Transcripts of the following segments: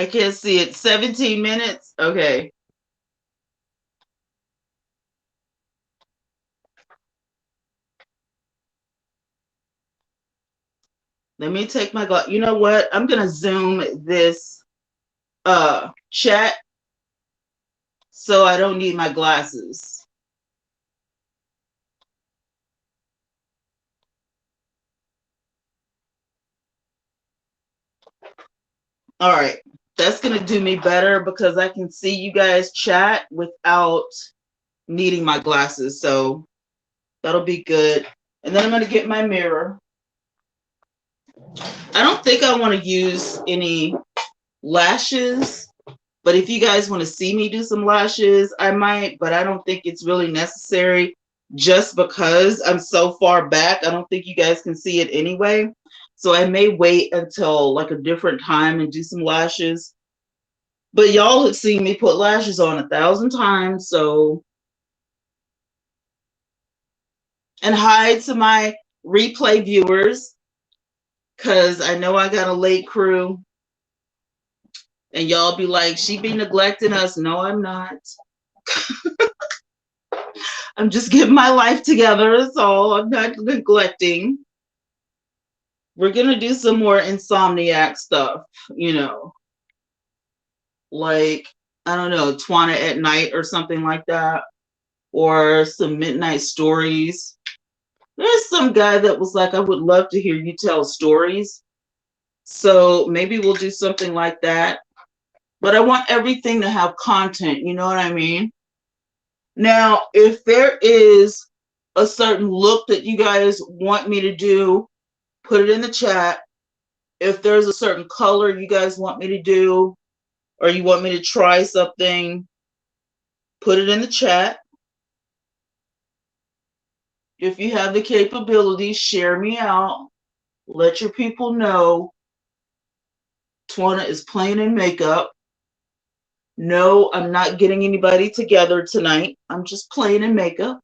I can't see it. 17 minutes? Okay. Let me take my glass. You know what? I'm going to zoom this chat so I don't need my glasses. All right. That's going to do me better because I can see you guys chat without needing my glasses. So that'll be good. And then I'm going to get my mirror. I don't think I want to use any lashes, but if you guys want to see me do some lashes, I might, but I don't think it's really necessary just because I'm so far back. I don't think you guys can see it anyway. So I may wait until like a different time and do some lashes. But y'all have seen me put lashes on 1,000 times, so. And hi to my replay viewers, because I know I got a late crew. And y'all be like, she be neglecting us. No, I'm not. I'm just getting my life together. That's all. I'm not neglecting. We're going to do some more Insomniac stuff, you know, like, I don't know, Twana at Night or something like that, or some Midnight Stories. There's some guy that was like, I would love to hear you tell stories. So maybe we'll do something like that. But I want everything to have content, you know what I mean? Now, if there is a certain look that you guys want me to do, put it in the chat. If there's a certain color you guys want me to do, or you want me to try something, put it in the chat. If you have the capability, share me out. Let your people know Twana is playing in makeup. No, I'm not getting anybody together tonight. I'm just playing in makeup.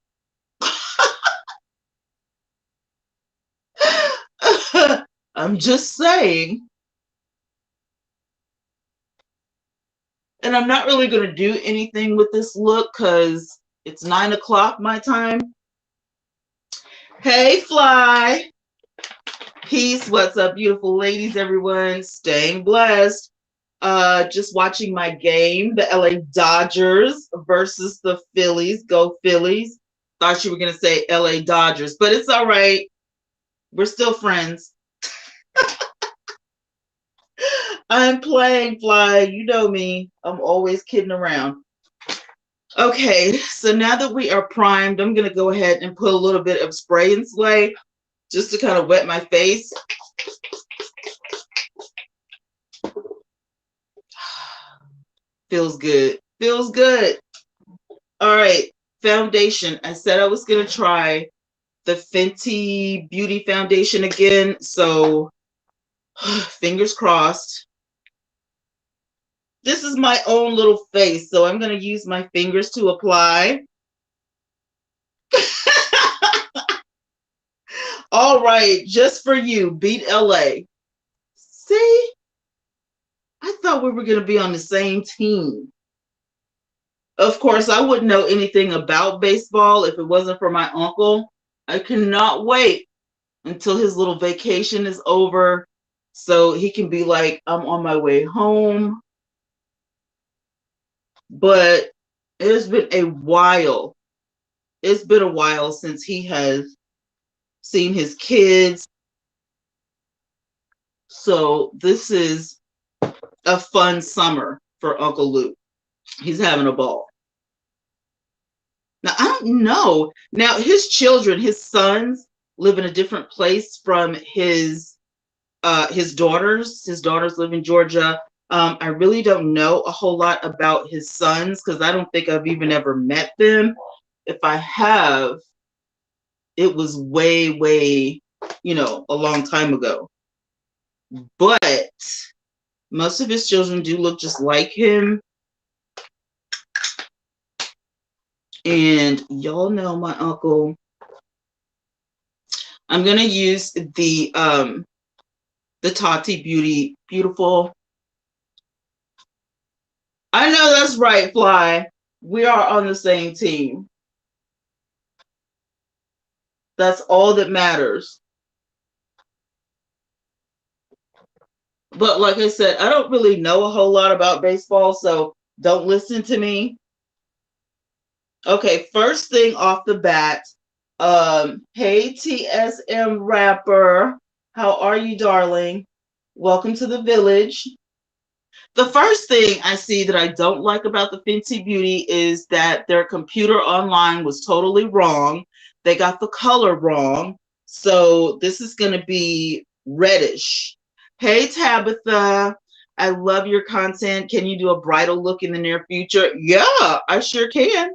I'm just saying. And I'm not really going to do anything with this look because it's 9 o'clock my time. Hey, Fly. Peace. What's up, beautiful ladies, everyone? Staying blessed. Just watching my game, the LA Dodgers versus the Phillies. Go Phillies. Thought you were going to say LA Dodgers, but it's all right. We're still friends. I'm playing, Fly. You know me. I'm always kidding around. Okay, so now that we are primed, I'm going to go ahead and put a little bit of spray and slay just to kind of wet my face. Feels good. Feels good. All right, foundation. I said I was going to try the Fenty Beauty Foundation again, so fingers crossed. This is my own little face, so I'm going to use my fingers to apply. All right, just for you, beat LA. See? I thought we were going to be on the same team. Of course, I wouldn't know anything about baseball if it wasn't for my uncle. I cannot wait until his little vacation is over so he can be like, I'm on my way home. But it's been a while. It's been a while since he has seen his kids. So this is a fun summer for Uncle Luke. He's having a ball. Now, I don't know. Now, his children, his sons, live in a different place from his daughters. His daughters live in Georgia. I really don't know a whole lot about his sons because I don't think I've even ever met them. If I have, it was way, way, a long time ago. But most of his children do look just like him. And y'all know my uncle. I'm gonna use the Tati Beautiful I know that's right, Fly. We are on the same team. That's all that matters. But like I said, I don't really know a whole lot about baseball, so don't listen to me. Okay, first thing off the bat, hey TSM rapper, how are you, darling? Welcome to the village. The first thing I see that I don't like about the Fenty Beauty is that their computer online was totally wrong. They got the color wrong. So this is going to be reddish. Hey, Tabitha, I love your content. Can you do a bridal look in the near future? Yeah, I sure can.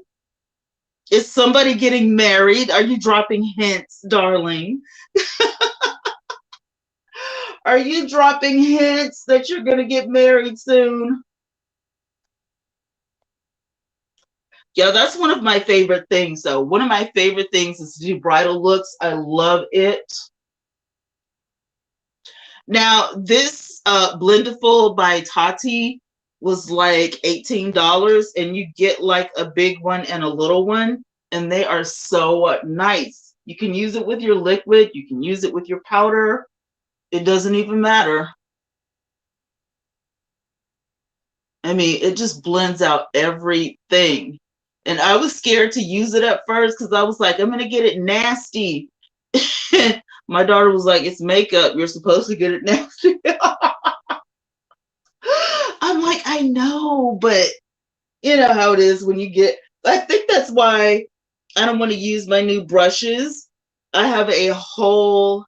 Is somebody getting married? Are you dropping hints, darling? Are you dropping hints that you're going to get married soon? Yeah, that's one of my favorite things. So one of my favorite things is to do bridal looks. I love it. Now, this Blendiful by Tati was like $18, and you get like a big one and a little one, and they are so nice. You can use it with your liquid. You can use it with your powder. It doesn't even matter. I mean, it just blends out everything. And I was scared to use it at first because I was like, I'm going to get it nasty. My daughter was like, it's makeup. You're supposed to get it nasty. I'm like, I know, but you know how it is when you get, I think that's why I don't want to use my new brushes. I have a whole,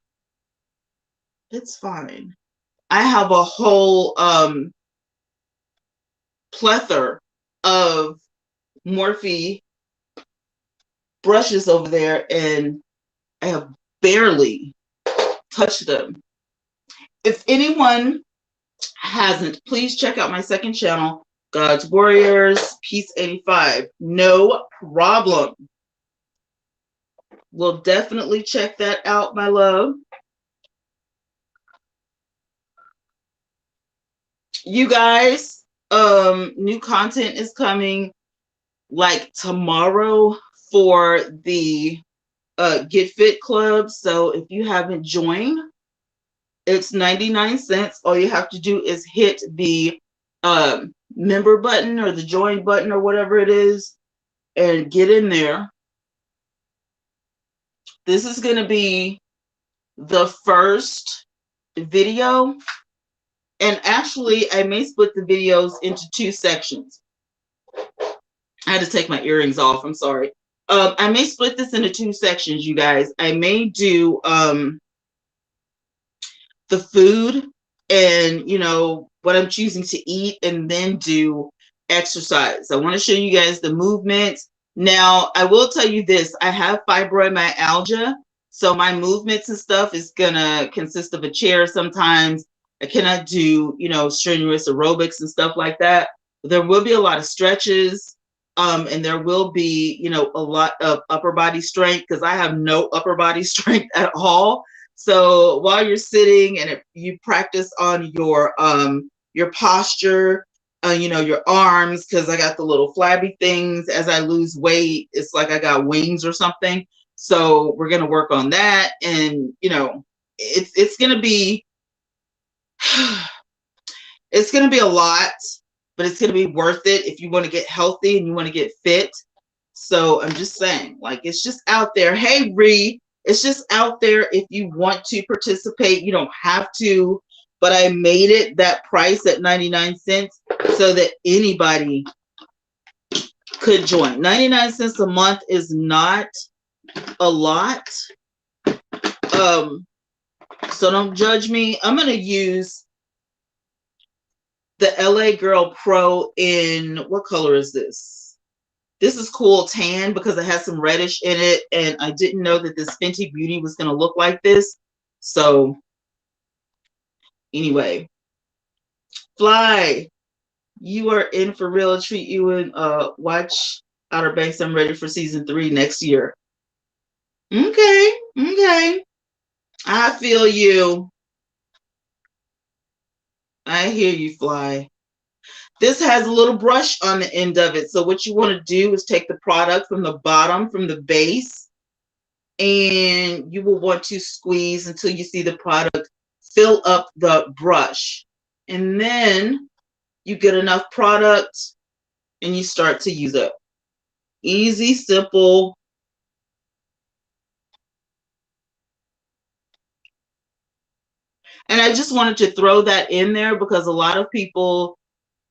it's fine. I have a whole plethora of Morphe brushes over there, and I have barely touched them. If anyone hasn't, please check out my second channel, God's Warriors Peace 85. No problem. We'll definitely check that out, my love. You guys, new content is coming like tomorrow for the Get Fit Club. So if you haven't joined, it's 99 cents. All you have to do is hit the member button or the join button or whatever it is and get in there. This is going to be the first video. And actually, I may split the videos into two sections. I had to take my earrings off. I'm sorry. I may split this into two sections, you guys. I may do the food and, you know, what I'm choosing to eat, and then do exercise. I want to show you guys the movements. Now, I will tell you this. I have fibromyalgia, so my movements and stuff is going to consist of a chair sometimes. I cannot do, you know, strenuous aerobics and stuff like that. There will be a lot of stretches, and there will be, you know, a lot of upper body strength because I have no upper body strength at all. So while you're sitting and you practice on your posture, you know, your arms, because I got the little flabby things. As I lose weight, it's like I got wings or something. So we're gonna work on that, and you know, it's gonna be it's gonna be a lot, but it's gonna be worth it if you want to get healthy and you want to get fit. So I'm just saying, like, it's just out there. Hey, Ree, it's just out there if you want to participate. You don't have to, but I made it that price at 99 cents so that anybody could join. 99 cents a month is not a lot. So don't judge me. I'm going to use the LA Girl Pro in, what color is this? This is cool tan because it has some reddish in it, and I didn't know that this Fenty Beauty was going to look like this. So anyway, Fly, you are in for real. Treat you and watch Outer Banks. I'm ready for season 3 next year. Okay, okay. I feel you. I hear you, Fly. This has a little brush on the end of it. So what you want to do is take the product from the bottom, from the base, and you will want to squeeze until you see the product fill up the brush. And then you get enough product and you start to use it. Easy, simple. And I just wanted to throw that in there because a lot of people,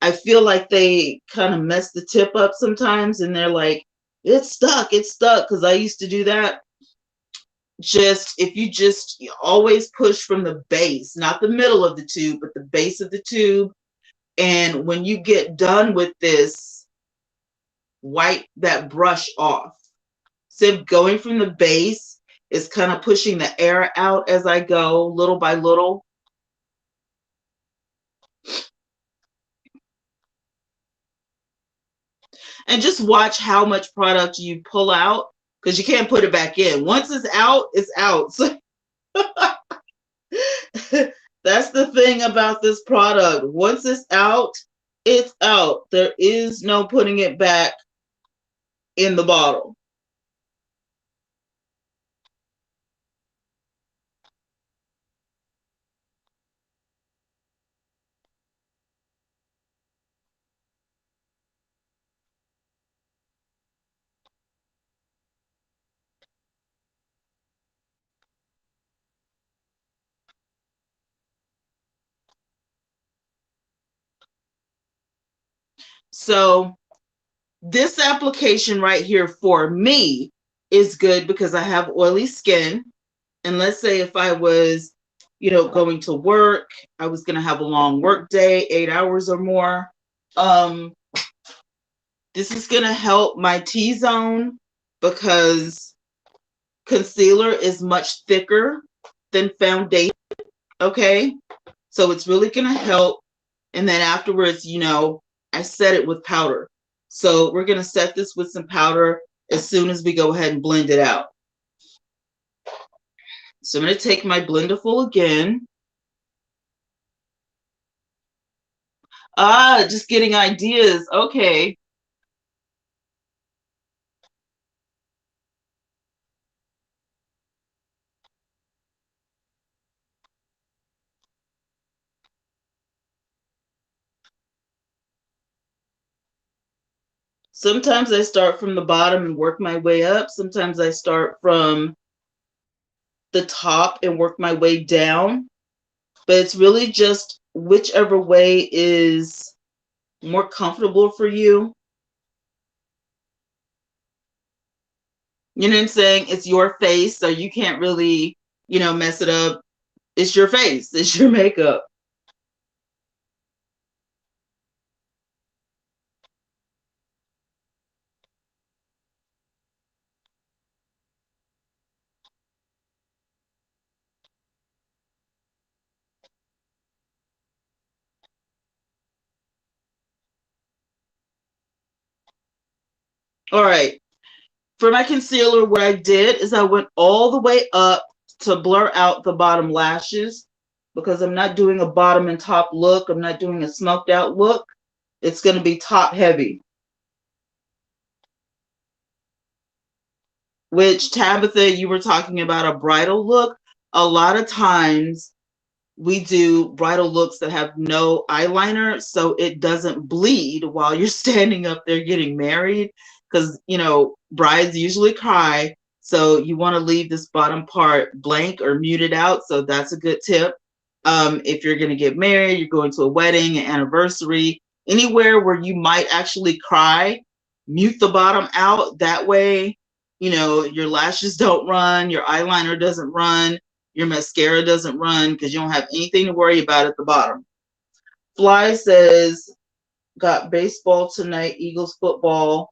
I feel like they kind of mess the tip up sometimes and they're like, it's stuck, it's stuck. Because I used to do that. Just if you just always push from the base, not the middle of the tube, but the base of the tube. And when you get done with this, wipe that brush off. So going from the base is kind of pushing the air out as I go, little by little. And just watch how much product you pull out, because you can't put it back in. Once it's out, it's out. So that's the thing about this product. Once it's out, it's out. There is no putting it back in the bottle. So this application right here for me is good because I have oily skin. And let's say if I was, going to work, I was going to have a long work day, 8 hours or more. This is going to help my T-zone because concealer is much thicker than foundation. Okay. So it's really going to help. And then afterwards, I set it with powder. So we're going to set this with some powder as soon as we go ahead and blend it out. So I'm going to take my Blendiful again. Just getting ideas. Okay. Sometimes I start from the bottom and work my way up. Sometimes I start from the top and work my way down. But it's really just whichever way is more comfortable for you. You know what I'm saying? It's your face, so you can't really, mess it up. It's your face. It's your makeup. All right. For my concealer, what I did is I went all the way up to blur out the bottom lashes because I'm not doing a bottom and top look. I'm not doing a smoked out look. It's going to be top heavy. Which, Tabitha, you were talking about a bridal look. A lot of times we do bridal looks that have no eyeliner so it doesn't bleed while you're standing up there getting married, because brides usually cry, so you want to leave this bottom part blank or muted out. So that's a good tip. If you're going to get married, you're going to a wedding, an anniversary, anywhere where you might actually cry, mute the bottom out. That way your lashes don't run, your eyeliner doesn't run, your mascara doesn't run, because you don't have anything to worry about at the bottom. Fly says, got baseball tonight, Eagles football,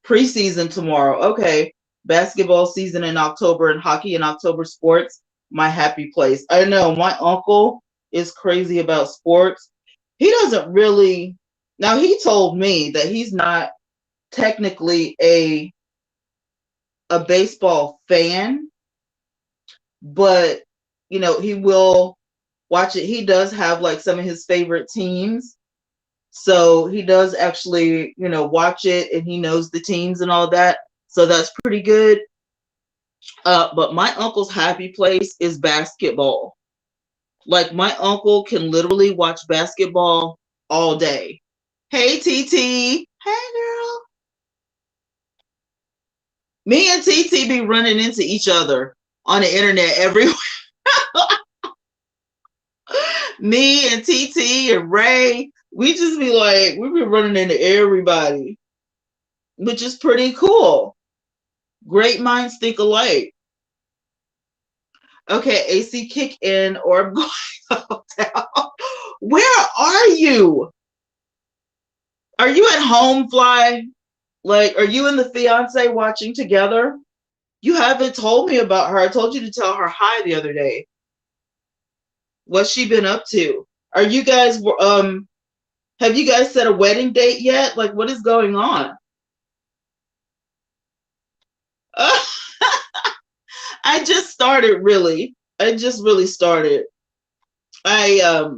preseason tomorrow. Okay. Basketball season in October and hockey in October. Sports, my happy place. I know my uncle is crazy about sports. He doesn't really, now he told me that he's not technically a baseball fan, but he will Watch it. He does have like some of his favorite teams. So he does actually, watch it, and he knows the teams and all that. So that's pretty good. But my uncle's happy place is basketball. Like my uncle can literally watch basketball all day. Hey TT. Hey girl. Me and TT be running into each other on the internet every me and TT and Ray, we just be like, we be running into everybody, which is pretty cool. Great minds think alike. Okay, AC kick in or I'm going down. Where are you? Are you at home, Fly? Like, are you and the fiance watching together? You haven't told me about her. I told you to tell her hi the other day. What's she been up to? Are you guys have you guys set a wedding date yet? Like, what is going on? I just started, really. I just really started. I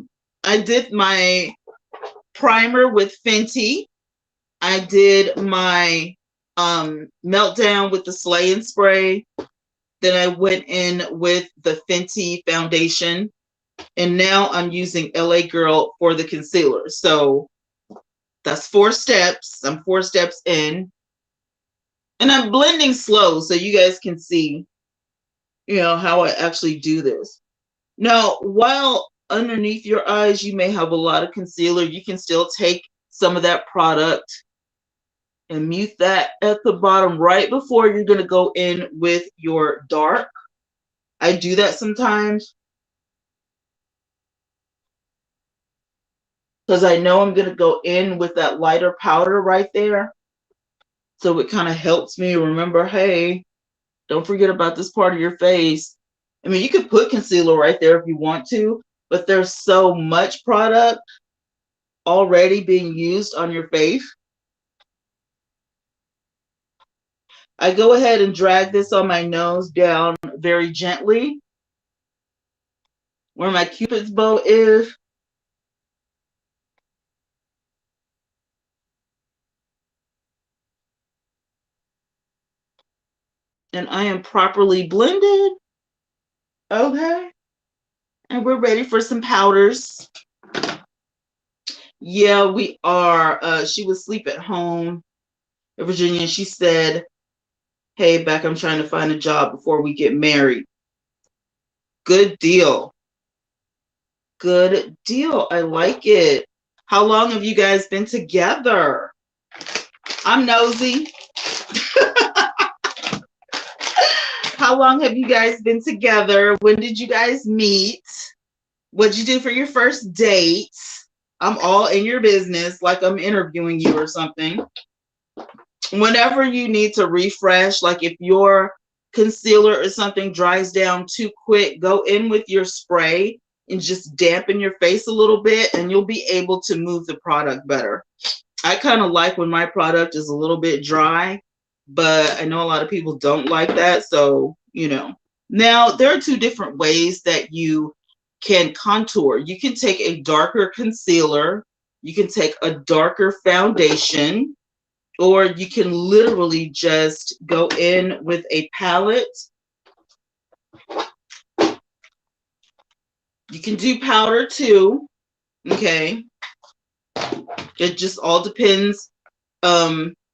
did my primer with Fenty. I did my meltdown with the Slay and Spray. Then I went in with the Fenty foundation. And now I'm using LA Girl for the concealer. So that's 4 steps. I'm 4 steps in. And I'm blending slow so you guys can see, how I actually do this. Now, while underneath your eyes, you may have a lot of concealer, you can still take some of that product and mute that at the bottom right before you're going to go in with your dark. I do that sometimes because I know I'm going to go in with that lighter powder right there. So it kind of helps me remember, hey, don't forget about this part of your face. I mean, you could put concealer right there if you want to, but there's so much product already being used on your face. I go ahead and drag this on my nose down very gently where my Cupid's bow is. And I am properly blended. Okay. And we're ready for some powders. Yeah, we are. She was asleep at home in Virginia. And she said, hey, Beck, I'm trying to find a job before we get married. Good deal. Good deal. I like it. How long have you guys been together? I'm nosy. How long have you guys been together? When did you guys meet? What'd you do for your first date? I'm all in your business, like I'm interviewing you or something. Whenever you need to refresh, like if your concealer or something dries down too quick, go in with your spray and just dampen your face a little bit and you'll be able to move the product better. I kind of like when my product is a little bit dry, but I know a lot of people don't like that. So, Now, there are 2 different ways that you can contour. You can take a darker concealer, you can take a darker foundation, or you can literally just go in with a palette. You can do powder too, okay? It just all depends.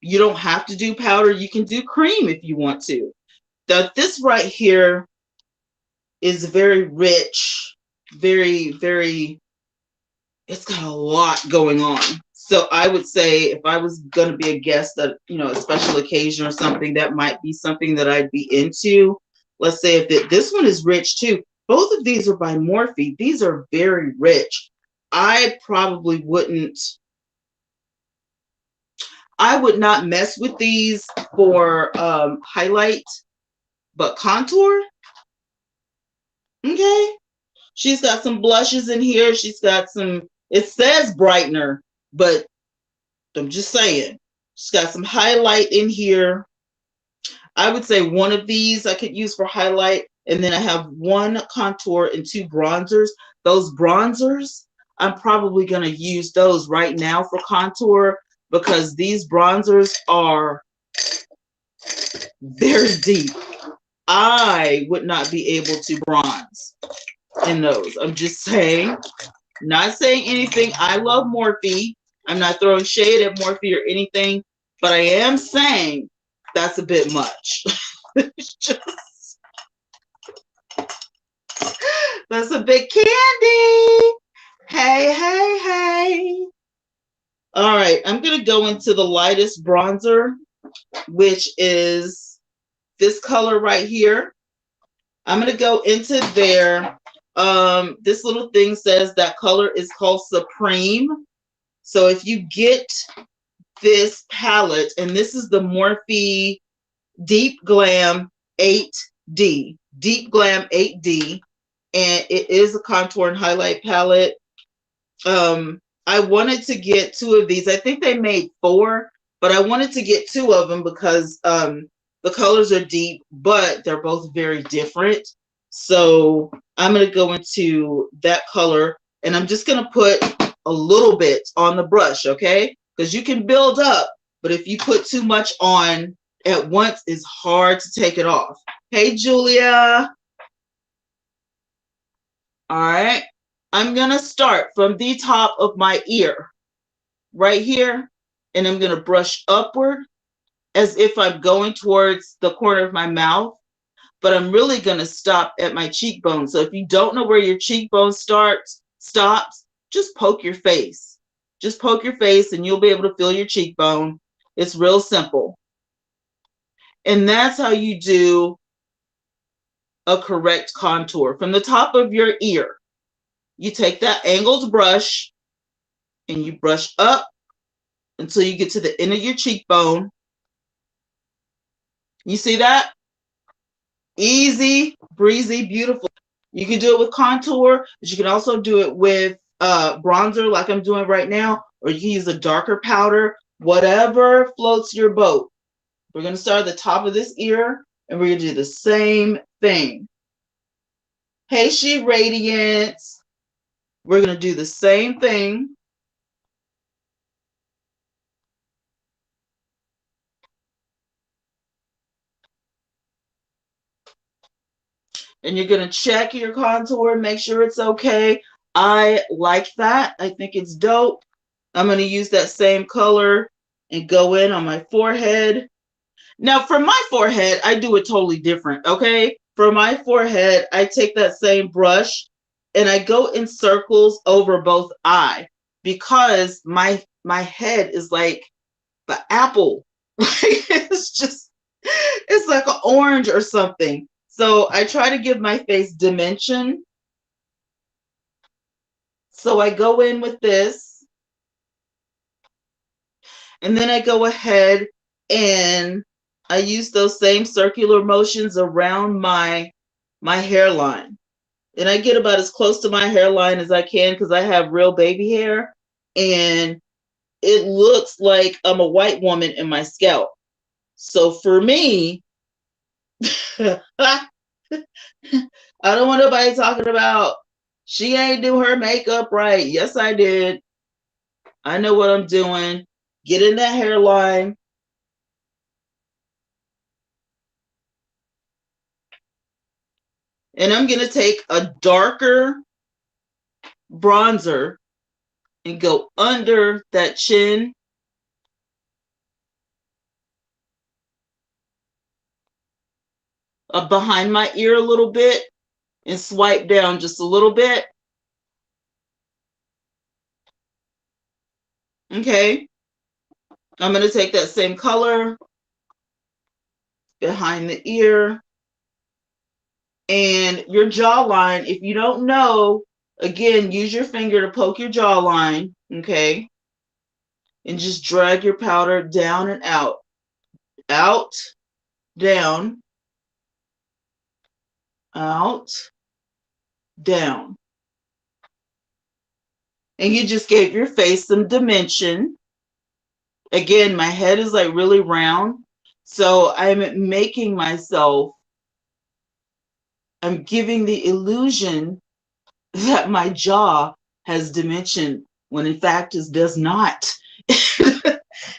You don't have to do powder. You can do cream if you want to. This right here is very rich, very, very, it's got a lot going on. So I would say if I was going to be a guest at, a special occasion or something, that might be something that I'd be into. Let's say if this one is rich too. Both of these are by Morphe. These are very rich. I would not mess with these for highlight, but contour. Okay. She's got some blushes in here. She's got some, it says brightener, but I'm just saying. She's got some highlight in here. I would say one of these I could use for highlight. And then I have 1 contour and 2 bronzers. those bronzers, I'm probably going to use those right now for contour because these bronzers are very deep. I would not be able to bronze in those. I'm just saying, not saying anything. I love Morphe. I'm not throwing shade at Morphe or anything, but I am saying that's a bit much. It's just, that's a bit candy. Hey, hey, hey. All right, I'm going to go into the lightest bronzer, which is this color right here. I'm going to go into there. This little thing says that color is called Supreme. So if you get this palette, and this is the Morphe Deep Glam 8D. Deep Glam 8D. And it is a contour and highlight palette. I wanted to get 2 of these. I think they made 4, but I wanted to get 2 of them because the colors are deep, but they're both very different. So I'm going to go into that color, and I'm just going to put a little bit on the brush, okay? Because you can build up, but if you put too much on at once, it's hard to take it off. Hey, Julia. All right. I'm going to start from the top of my ear right here, and I'm going to brush upward as if I'm going towards the corner of my mouth, but I'm really going to stop at my cheekbone. So if you don't know where your cheekbone stops, just poke your face. Just poke your face and you'll be able to feel your cheekbone. It's real simple. And that's how you do a correct contour. From the top of your ear, you take that angled brush and you brush up until you get to the end of your cheekbone. You see that? Easy, breezy, beautiful. You can do it with contour, but you can also do it with bronzer like I'm doing right now, or you can use a darker powder, whatever floats your boat. We're going to start at the top of this ear, and we're going to do the same thing. Hey, She Radiance. We're going to do the same thing. And you're going to check your contour, make sure it's okay. I like that. I think it's dope. I'm going to use that same color and go in on my forehead. Now, for my forehead, I do it totally different, okay? For my forehead, I take that same brush and I go in circles over both eyes because my head is like the apple. It's like an orange or something. So I try to give my face dimension. So I go in with this. And then I go ahead and I use those same circular motions around my hairline. And I get about as close to my hairline as I can because I have real baby hair. And it looks like I'm a white woman in my scalp. So for me, I don't want nobody talking about she ain't do her makeup right. Yes, I did. I know what I'm doing. Get in that hairline. And I'm going to take a darker bronzer and go under that chin. Behind my ear a little bit and swipe down just a little bit. Okay. I'm going to take that same color behind the ear. And your jawline, if you don't know, again, use your finger to poke your jawline, okay? And just drag your powder down and out. Out, down, out, down. And you just gave your face some dimension. Again, my head is like really round. So I'm making myself, I'm giving the illusion that my jaw has dimension when in fact it does not.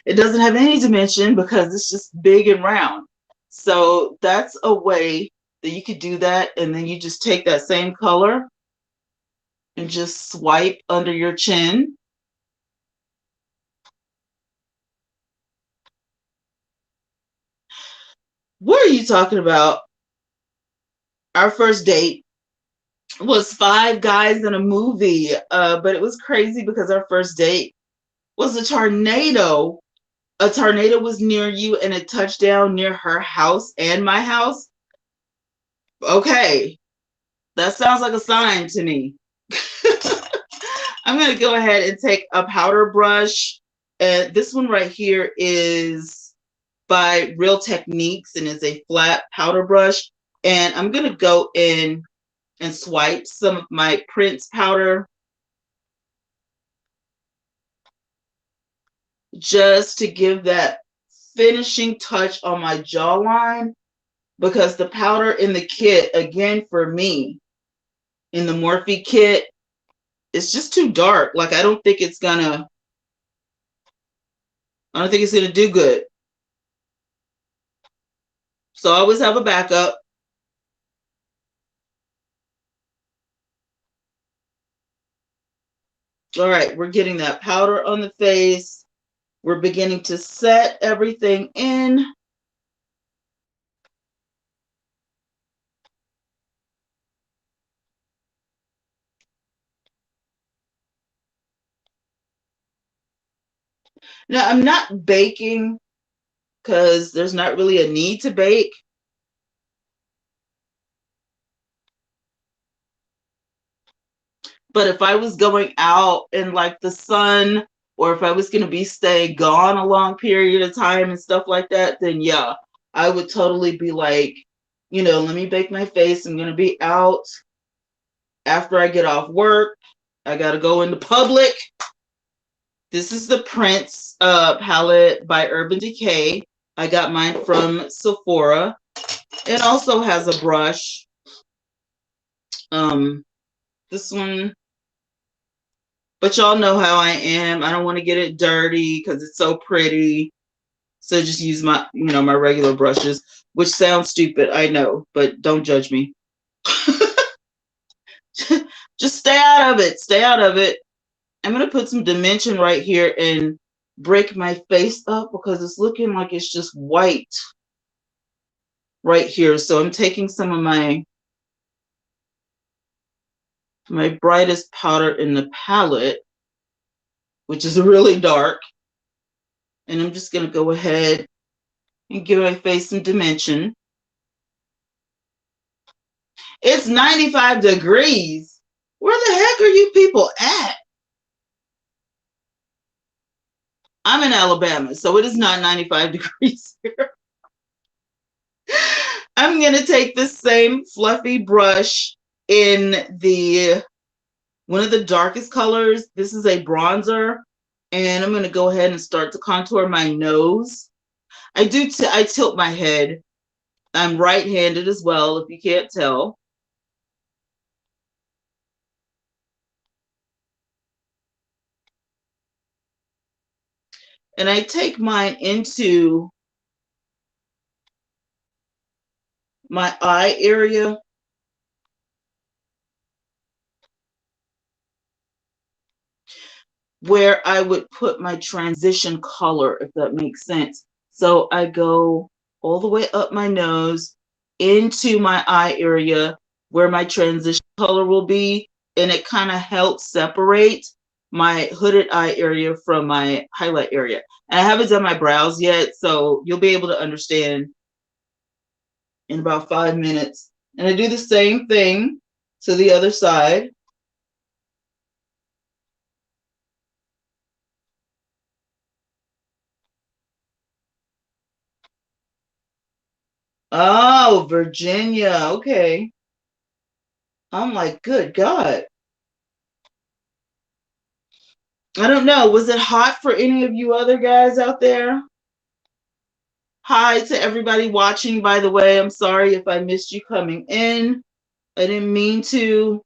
It doesn't have any dimension because it's just big and round. So that's a way that you could do that. And then you just take that same color and just swipe under your chin. What are you talking about? Our first date was five guys in a movie, but it was crazy because our first date was a tornado. A tornado was near you and it touched down near her house and my house. Okay, that sounds like a sign to me. I'm going to go ahead and take a powder brush. And this one right here is by Real Techniques and it's a flat powder brush. And I'm going to go in and swipe some of my Prince powder just to give that finishing touch on my jawline, because the powder in the kit, again, for me, in the Morphe kit, it's just too dark. Like, I don't think it's gonna do good. So I always have a backup. All right, we're getting that powder on the face. We're beginning to set everything in. Now, I'm not baking because there's not really a need to bake. But if I was going out in like the sun, or if I was going to be staying gone a long period of time and stuff like that, then yeah, I would totally be like, let me bake my face. I'm going to be out after I get off work. I got to go into public. This is the Prince palette by Urban Decay. I got mine from Sephora. It also has a brush. This one, but y'all know how I am. I don't want to get it dirty because it's so pretty. So just use my, my regular brushes, which sounds stupid, I know, but don't judge me. Just stay out of it. Stay out of it. I'm going to put some dimension right here and break my face up because it's looking like it's just white right here. So I'm taking some of my brightest powder in the palette, which is really dark. And I'm just going to go ahead and give my face some dimension. It's 95 degrees. Where the heck are you people at? I'm in Alabama, so it is not 95 degrees here. I'm going to take this same fluffy brush in one of the darkest colors. This is a bronzer, and I'm going to go ahead and start to contour my nose. I tilt my head. I'm right-handed as well, if you can't tell. And I take mine into my eye area. Where I would put my transition color, if that makes sense. So I go all the way up my nose into my eye area where my transition color will be, and it kind of helps separate my hooded eye area from my highlight area. And I haven't done my brows yet, so you'll be able to understand in about 5 minutes. And I do the same thing to the other side. Oh, Virginia. Okay. I'm like, good God. I don't know. Was it hot for any of you other guys out there? Hi to everybody watching, by the way. I'm sorry if I missed you coming in. I didn't mean to.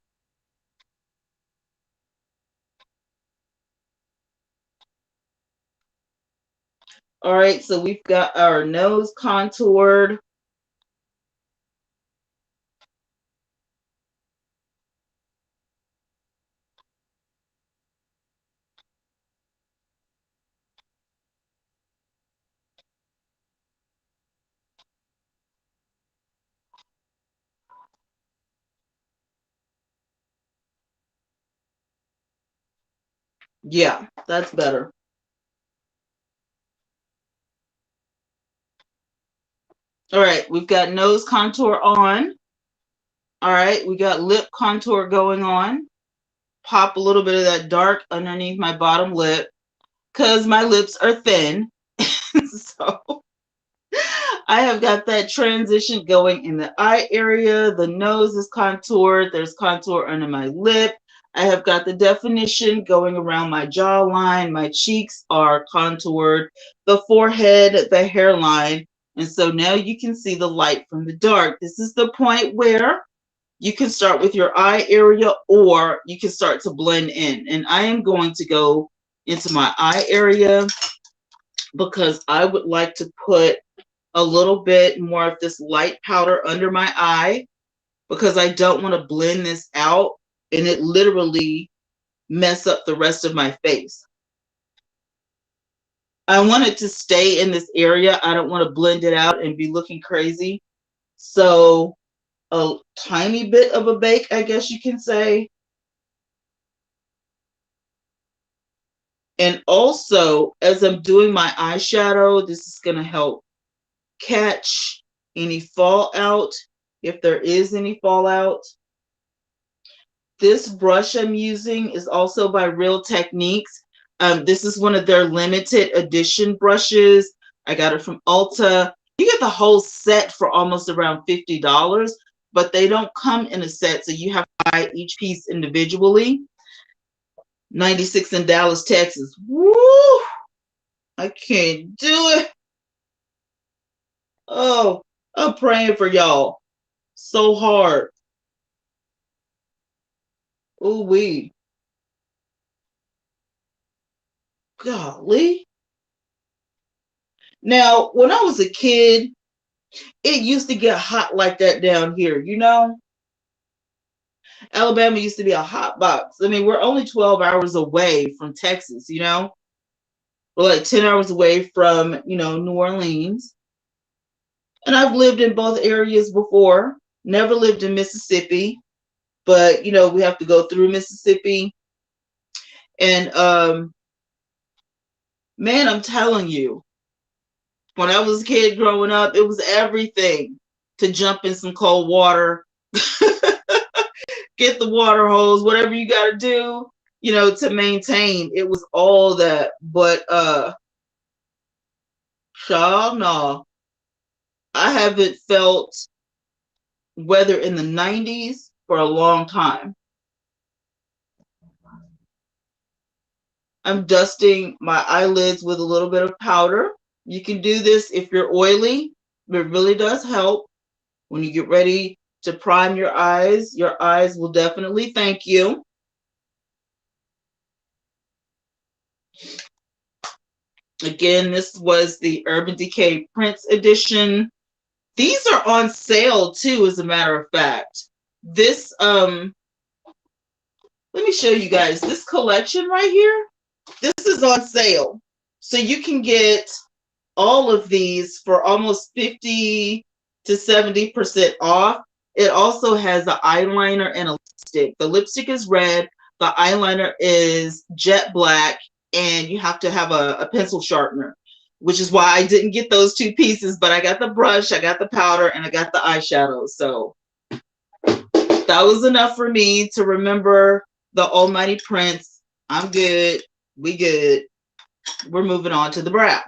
All right, so we've got our nose contoured. Yeah, that's better. All right, we've got nose contour on. All right, we got lip contour going on. Pop a little bit of that dark underneath my bottom lip because my lips are thin. So I have got that transition going in the eye area. The nose is contoured. There's contour under my lip. I have got the definition going around my jawline. My cheeks are contoured. The forehead, the hairline. And so now you can see the light from the dark. This is the point where you can start with your eye area or you can start to blend in. And I am going to go into my eye area because I would like to put a little bit more of this light powder under my eye because I don't want to blend this out and it literally mess up the rest of my face. I want it to stay in this area. I don't want to blend it out and be looking crazy. So a tiny bit of a bake, I guess you can say. And also, as I'm doing my eyeshadow, this is going to help catch any fallout, if there is any fallout. This brush I'm using is also by Real Techniques. This is one of their limited edition brushes. I got it from Ulta. You get the whole set for almost around $50, but they don't come in a set, so you have to buy each piece individually. 96 in Dallas, Texas. Woo! I can't do it. Oh, I'm praying for y'all. So hard. Ooh wee. Golly. Now, when I was a kid, it used to get hot like that down here, you know? Alabama used to be a hot box. I mean, we're only 12 hours away from Texas, you know? We're like 10 hours away from, New Orleans. And I've lived in both areas before. Never lived in Mississippi, but, we have to go through Mississippi. And, man, I'm telling you, when I was a kid growing up, it was everything to jump in some cold water, get the water hose, whatever you got to do, to maintain. It was all that. But, child, no, I haven't felt weather in the 90s for a long time. I'm dusting my eyelids with a little bit of powder. You can do this if you're oily. It really does help. When you get ready to prime your eyes will definitely thank you. Again, this was the Urban Decay Prince edition. These are on sale too, as a matter of fact. This, let me show you guys this collection right here. This is on sale. So you can get all of these for almost 50 to 70% off. It also has an eyeliner and a lipstick. The lipstick is red, the eyeliner is jet black, and you have to have a pencil sharpener, which is why I didn't get those two pieces, but I got the brush, I got the powder, and I got the eyeshadow. So that was enough for me to remember the Almighty Prince. I'm good. We good. We're moving on to the brow.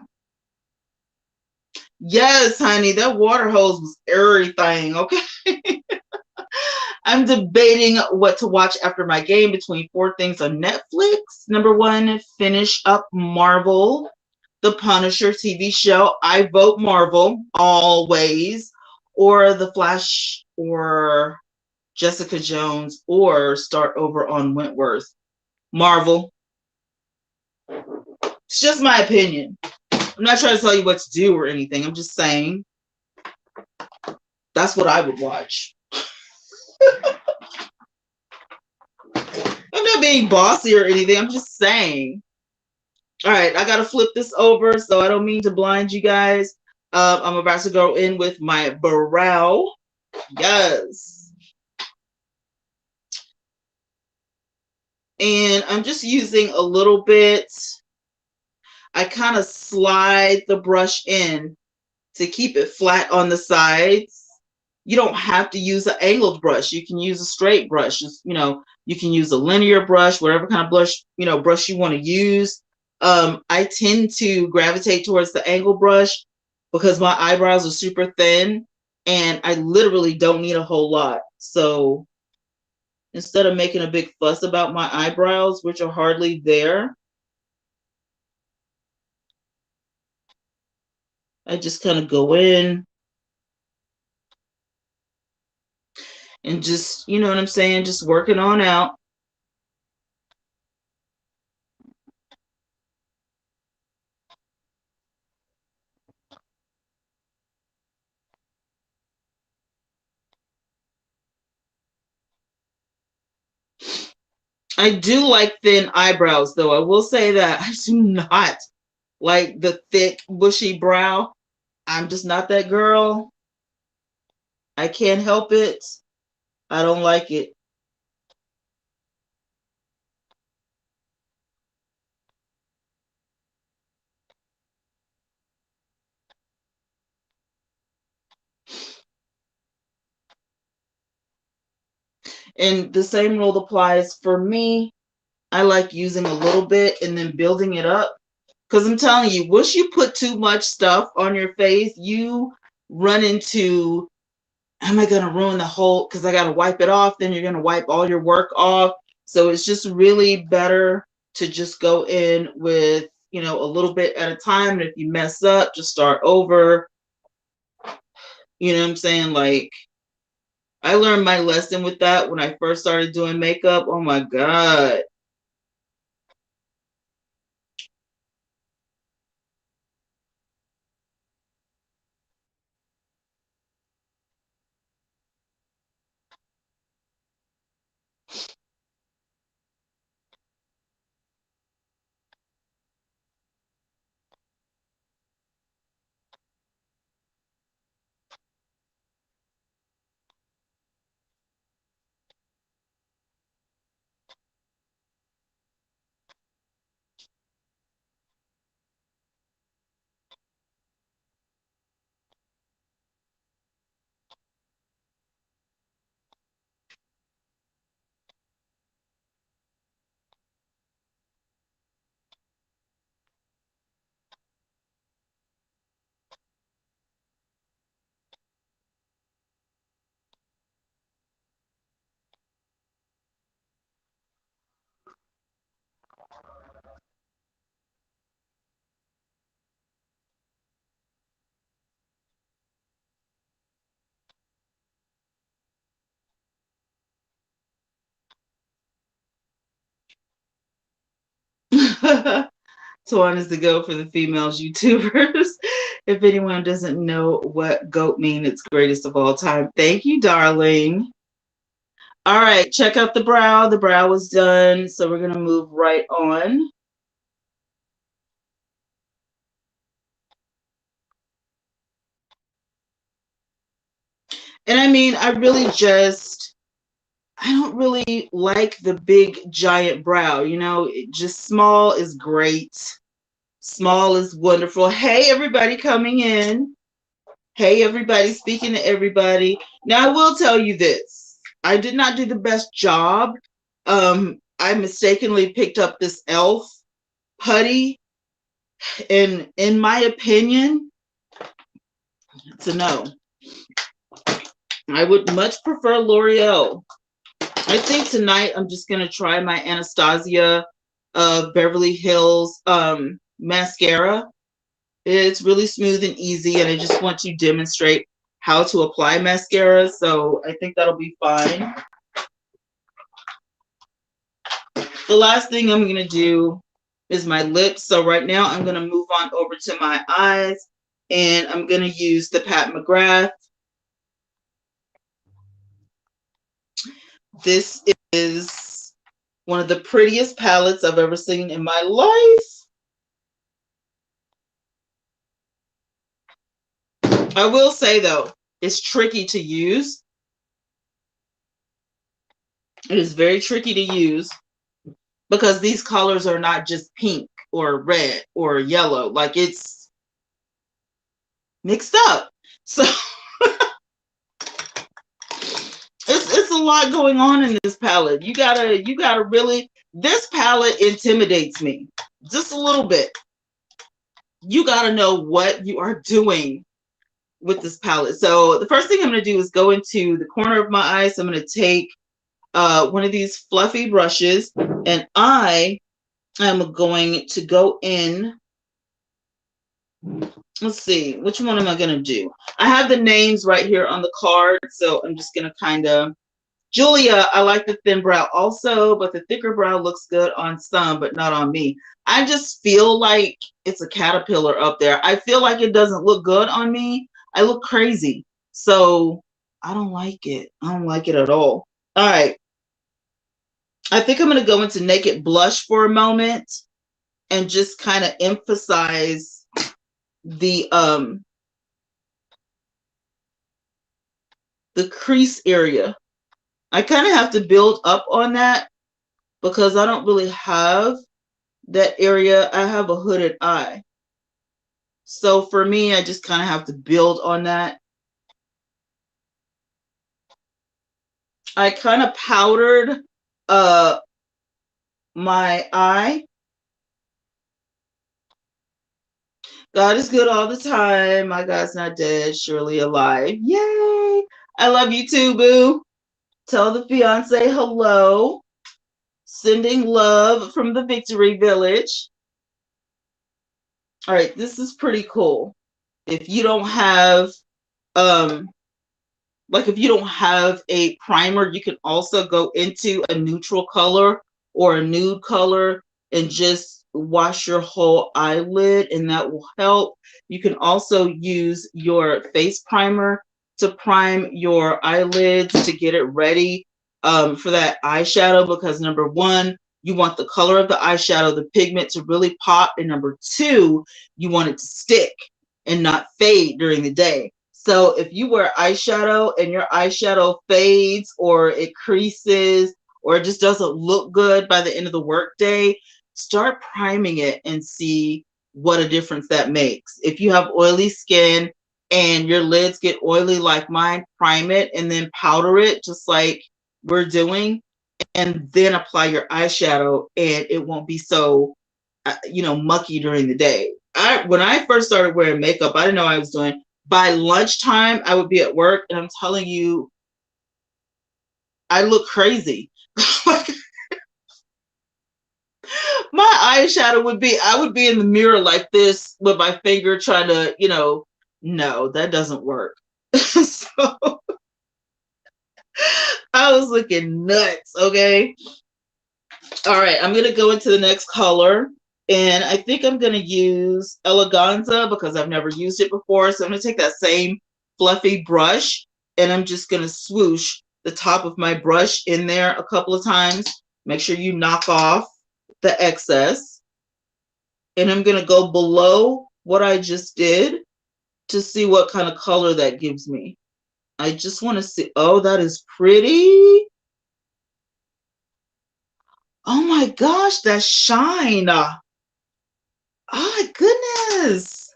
Yes, honey, that water hose was everything, okay? I'm debating what to watch after my game between four things on Netflix. Number one, finish up Marvel, the Punisher TV show. I vote Marvel always, or The Flash, or Jessica Jones, or start over on Wentworth. Marvel. It's just my opinion. I'm not trying to tell you what to do or anything. I'm just saying that's what I would watch. I'm not being bossy or anything. I'm just saying. All right, I got to flip this over, so I don't mean to blind you guys. I'm about to go in with my brow. Yes. And I'm just using a little bit. I kind of slide the brush in to keep it flat on the sides. You don't have to use an angled brush. You can use a straight brush. Just, you can use a linear brush, whatever kind of brush, brush you want to use. I tend to gravitate towards the angle brush because my eyebrows are super thin and I literally don't need a whole lot. So instead of making a big fuss about my eyebrows, which are hardly there, I just kind of go in and just, you know what I'm saying, just working on out. I do like thin eyebrows, though. I will say that I do not like the thick, bushy brow. I'm just not that girl. I can't help it. I don't like it. And the same rule applies for me. I like using a little bit and then building it up. Because I'm telling you, once you put too much stuff on your face, you run into, am I going to ruin the whole, because I got to wipe it off, then you're going to wipe all your work off. So it's just really better to just go in with, a little bit at a time. And if you mess up, just start over. You know what I'm saying? Like, I learned my lesson with that when I first started doing makeup. Oh my God. Swan is the goat for the females YouTubers. If anyone doesn't know what goat mean, it's greatest of all time. Thank you, darling. All right, check out the brow. The brow was done, so we're going to move right on. And I mean, I don't really like the big giant brow, just small is great. Small is wonderful. Hey, everybody coming in. Hey, everybody, speaking to everybody. Now, I will tell you this. I did not do the best job. I mistakenly picked up this e.l.f. putty. And in my opinion, it's a no. I would much prefer L'Oreal. I think tonight I'm just going to try my Anastasia Beverly Hills mascara. It's really smooth and easy, and I just want to demonstrate how to apply mascara, so I think that'll be fine. The last thing I'm going to do is my lips. So right now I'm going to move on over to my eyes, and I'm going to use the Pat McGrath. This is one of the prettiest palettes I've ever seen in my life. I will say though, it's tricky to use. It is very tricky to use because these colors are not just pink or red or yellow. Like, it's mixed up. So it's a lot going on in this palette. You gotta really, this palette intimidates me just a little bit. You gotta know what you are doing with this palette. So the first thing I'm going to do is go into the corner of my eye. So I'm going to take one of these fluffy brushes, and I am going to go in. Let's see, which one am I going to do? I have the names right here on the card, so I'm just going to kind of, Julia, I like the thin brow also, but the thicker brow looks good on some, but not on me. I just feel like it's a caterpillar up there. I feel like it doesn't look good on me. I look crazy. So I don't like it. I don't like it at all. All right. I think I'm going to go into Naked Blush for a moment and just kind of emphasize the crease area. I kind of have to build up on that because I don't really have that area. I have a hooded eye. So for me, I just kind of have to build on that. I kind of powdered my eye. God is good all the time. My God's not dead, surely alive. Yay! I love you too, boo. Tell the fiance hello. Sending love from the Victory Village. All right, this is pretty cool. If you don't have like if you don't have a primer, you can also go into a neutral color or a nude color and just wash your whole eyelid, and that will help. You can also use your face primer to prime your eyelids to get it ready for that eyeshadow, because number one, you want the color of the eyeshadow, the pigment, to really pop, and number two, you want it to stick and not fade during the day. So if you wear eyeshadow and your eyeshadow fades or it creases or it just doesn't look good by the end of the workday, start priming it and see what a difference that makes. If you have oily skin and your lids get oily like mine, prime it and then powder it just like we're doing, and then apply your eyeshadow, and it won't be so mucky during the day. When I first started wearing makeup, I didn't know what I was doing. By lunchtime, I would be at work, and I'm telling you, I look crazy. My eyeshadow would be, I would be in the mirror like this with my finger trying to, no, that doesn't work. So I was looking nuts, okay? All right, I'm going to go into the next color. And I think I'm going to use Eleganza because I've never used it before. So I'm going to take that same fluffy brush, and I'm just going to swoosh the top of my brush in there a couple of times. Make sure you knock off the excess. And I'm going to go below what I just did to see what kind of color that gives me. I just want to see. Oh, that is pretty. Oh my gosh, that shine. Oh my goodness.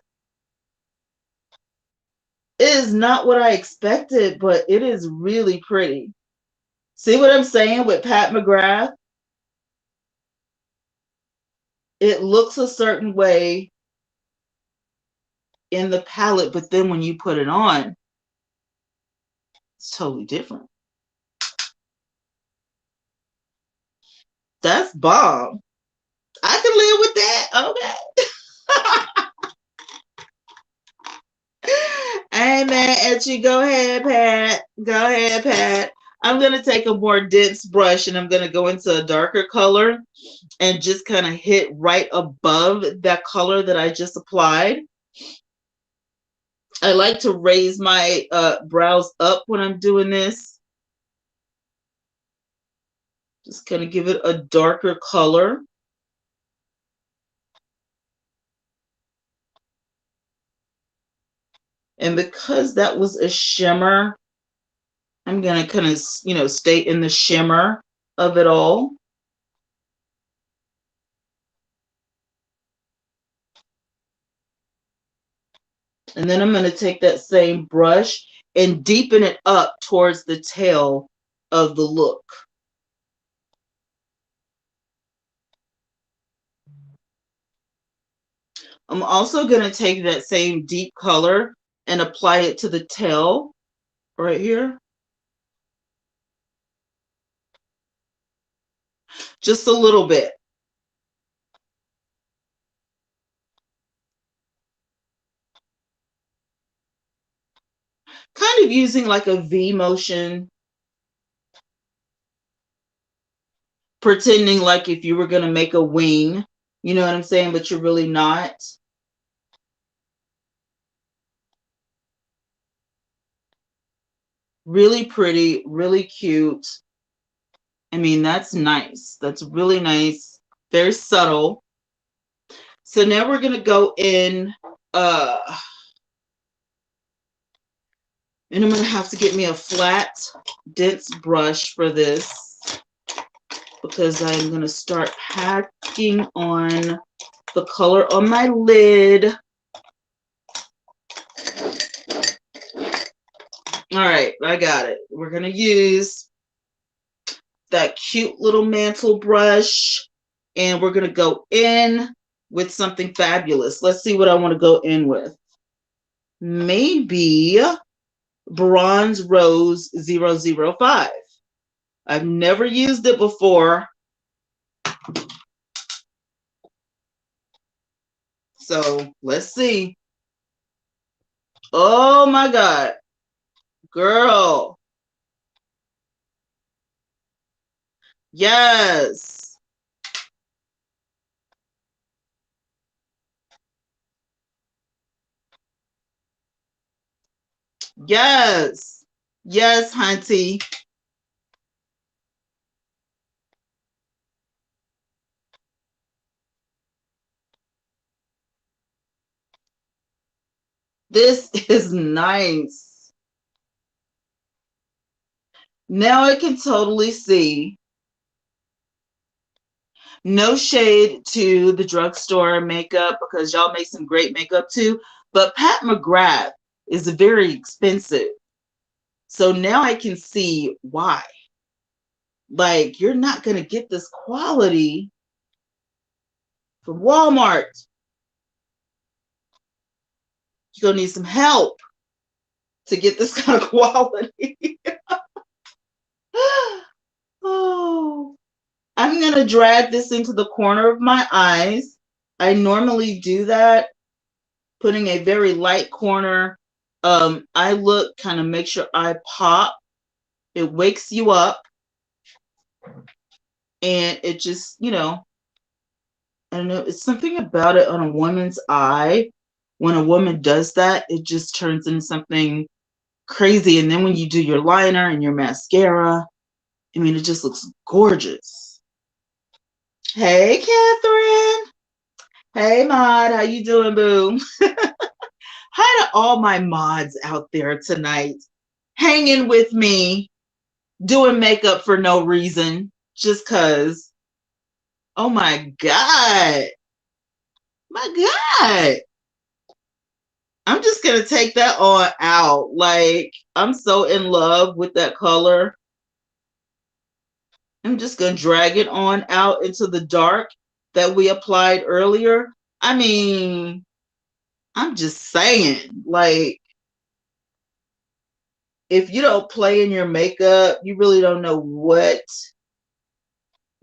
It is not what I expected, but it is really pretty. See what I'm saying with Pat McGrath? It looks a certain way in the palette, but then when you put it on, it's totally different. That's bomb. I can live with that. Okay. I ain't mad at you. Go ahead, Pat. Go ahead, Pat. I'm going to take a more dense brush and I'm going to go into a darker color and just kind of hit right above that color that I just applied. I like to raise my brows up when I'm doing this. Just kind of give it a darker color. And because that was a shimmer, I'm going to kind of, stay in the shimmer of it all. And then I'm going to take that same brush and deepen it up towards the tail of the look. I'm also going to take that same deep color and apply it to the tail right here. Just a little bit. Kind of using like a V motion, pretending like if you were going to make a wing, you know what I'm saying, but you're really not. Really pretty, really cute. I mean, that's nice. That's really nice. Very subtle. So now we're going to go in, and I'm going to have to get me a flat, dense brush for this because I'm going to start packing on the color on my lid. All right, I got it. We're going to use that cute little mantle brush, and we're going to go in with something fabulous. Let's see what I want to go in with. Maybe Bronze Rose 005. I've never used it before. So let's see. Oh my God. Girl. Yes. Yes. Yes, hunty. This is nice. Now I can totally see. No shade to the drugstore makeup because y'all make some great makeup too. But Pat McGrath is very expensive. So now I can see why. Like, you're not going to get this quality from Walmart. You're going to need some help to get this kind of quality. Oh, I'm going to drag this into the corner of my eyes. I normally do that, putting a very light corner. I look, kind of make sure I pop. It wakes you up. And it just, I don't know, it's something about it on a woman's eye. When a woman does that, it just turns into something crazy. And then when you do your liner and your mascara, I mean, it just looks gorgeous. Hey, Catherine. Hey, Maud. How you doing, boo? Hi to all my mods out there tonight, hanging with me, doing makeup for no reason, just because. Oh, my God. My God. I'm just going to take that on out. Like, I'm so in love with that color. I'm just going to drag it on out into the dark that we applied earlier. I mean, I'm just saying, like, if you don't play in your makeup, you really don't know what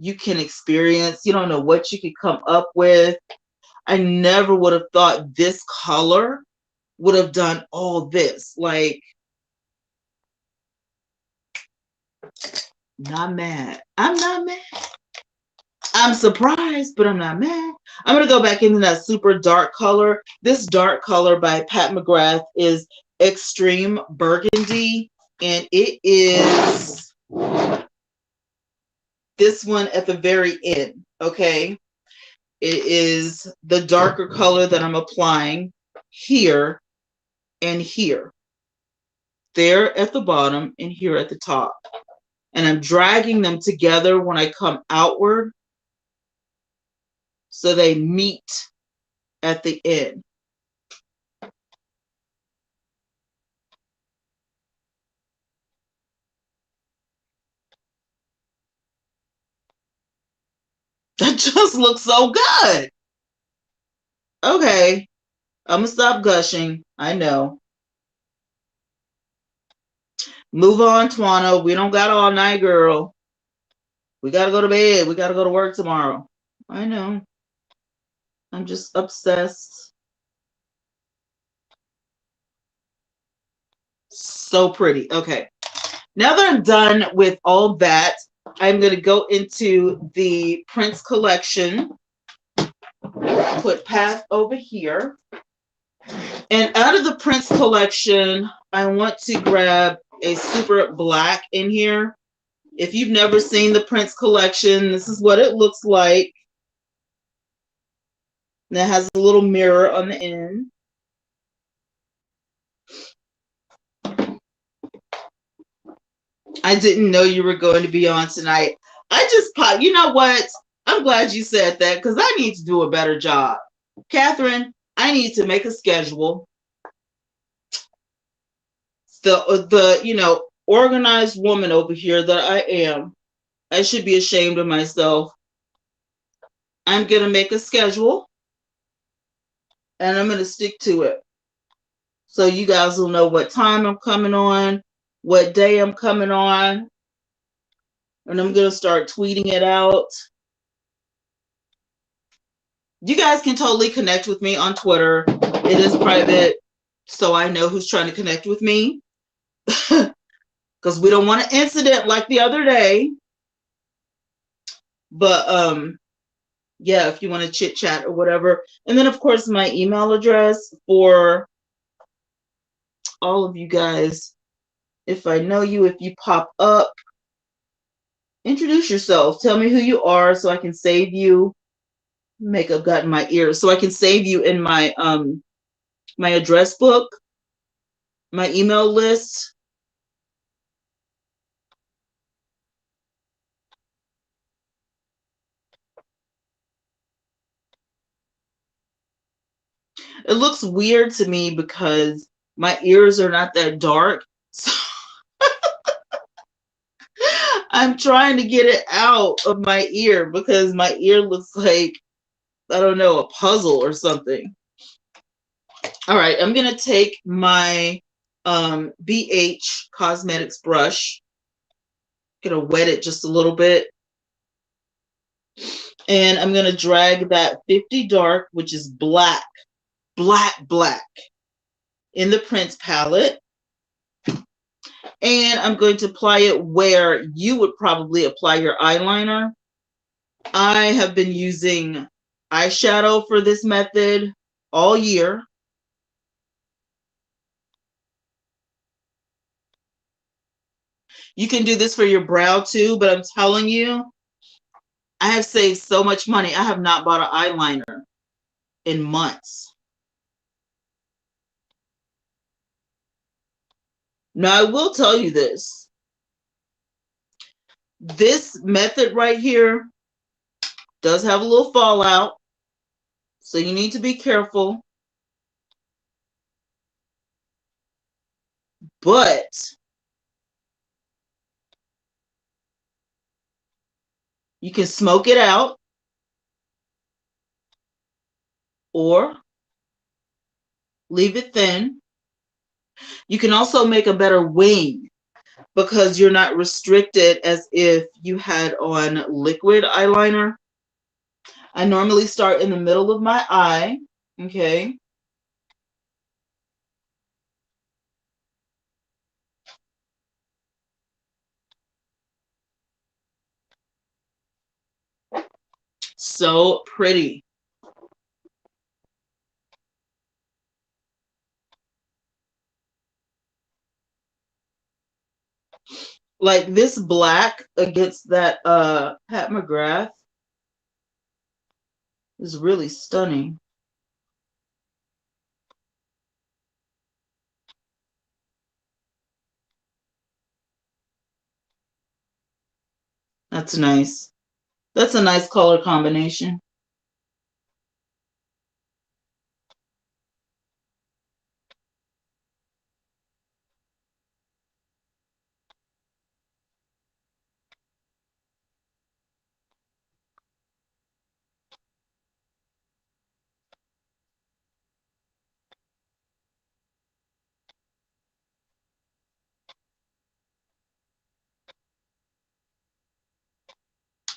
you can experience. You don't know what you can come up with. I never would have thought this color would have done all this. Like, Not mad. I'm not mad. I'm surprised, but I'm not mad. I'm going to go back into that super dark color. This dark color by Pat McGrath is Extreme Burgundy, and it is this one at the very end, okay? It is the darker color that I'm applying here and here. There at the bottom and here at the top. And I'm dragging them together when I come outward so they meet at the end. That just looks so good. Okay, I'm gonna stop gushing. I know. Move on, Twana. We don't got all night, girl. We gotta go to bed. We gotta go to work tomorrow. I know. I'm just obsessed. So pretty. Okay. Now that I'm done with all that, I'm going to go into the Prince collection. Put Path over here. And out of the Prince collection, I want to grab a super black in here. If you've never seen the Prince collection, this is what it looks like. And it has a little mirror on the end. I didn't know you were going to be on tonight. I just popped. You know what? I'm glad you said that because I need to do a better job. Catherine, I need to make a schedule. The organized woman over here that I am, I should be ashamed of myself. I'm going to make a schedule and I'm going to stick to it. So you guys will know what time I'm coming on, what day I'm coming on, and I'm going to start tweeting it out. You guys can totally connect with me on Twitter. It is private, so I know who's trying to connect with me. Because we don't want an incident like the other day. But yeah, if you want to chit chat or whatever. And then of course my email address for all of you guys. If I know you, if you pop up, introduce yourself. Tell me who you are so I can save you. Makeup got in my ears. So I can save you in my my address book, my email list. It looks weird to me because my ears are not that dark. So I'm trying to get it out of my ear because my ear looks like, I don't know, a puzzle or something. All right, I'm going to take my BH Cosmetics brush. Going to wet it just a little bit. And I'm going to drag that 50 Dark, which is black, in the Prince palette. And I'm going to apply it where you would probably apply your eyeliner. I have been using eyeshadow for this method all year. You can do this for your brow too, but I'm telling you, I have saved so much money. I have not bought an eyeliner in months. Now, I will tell you this. This method right here does have a little fallout, so you need to be careful. But you can smoke it out or leave it thin. You can also make a better wing because you're not restricted as if you had on liquid eyeliner. I normally start in the middle of my eye, okay? So pretty. Like this black against that Pat McGrath is really stunning. That's nice. That's a nice color combination.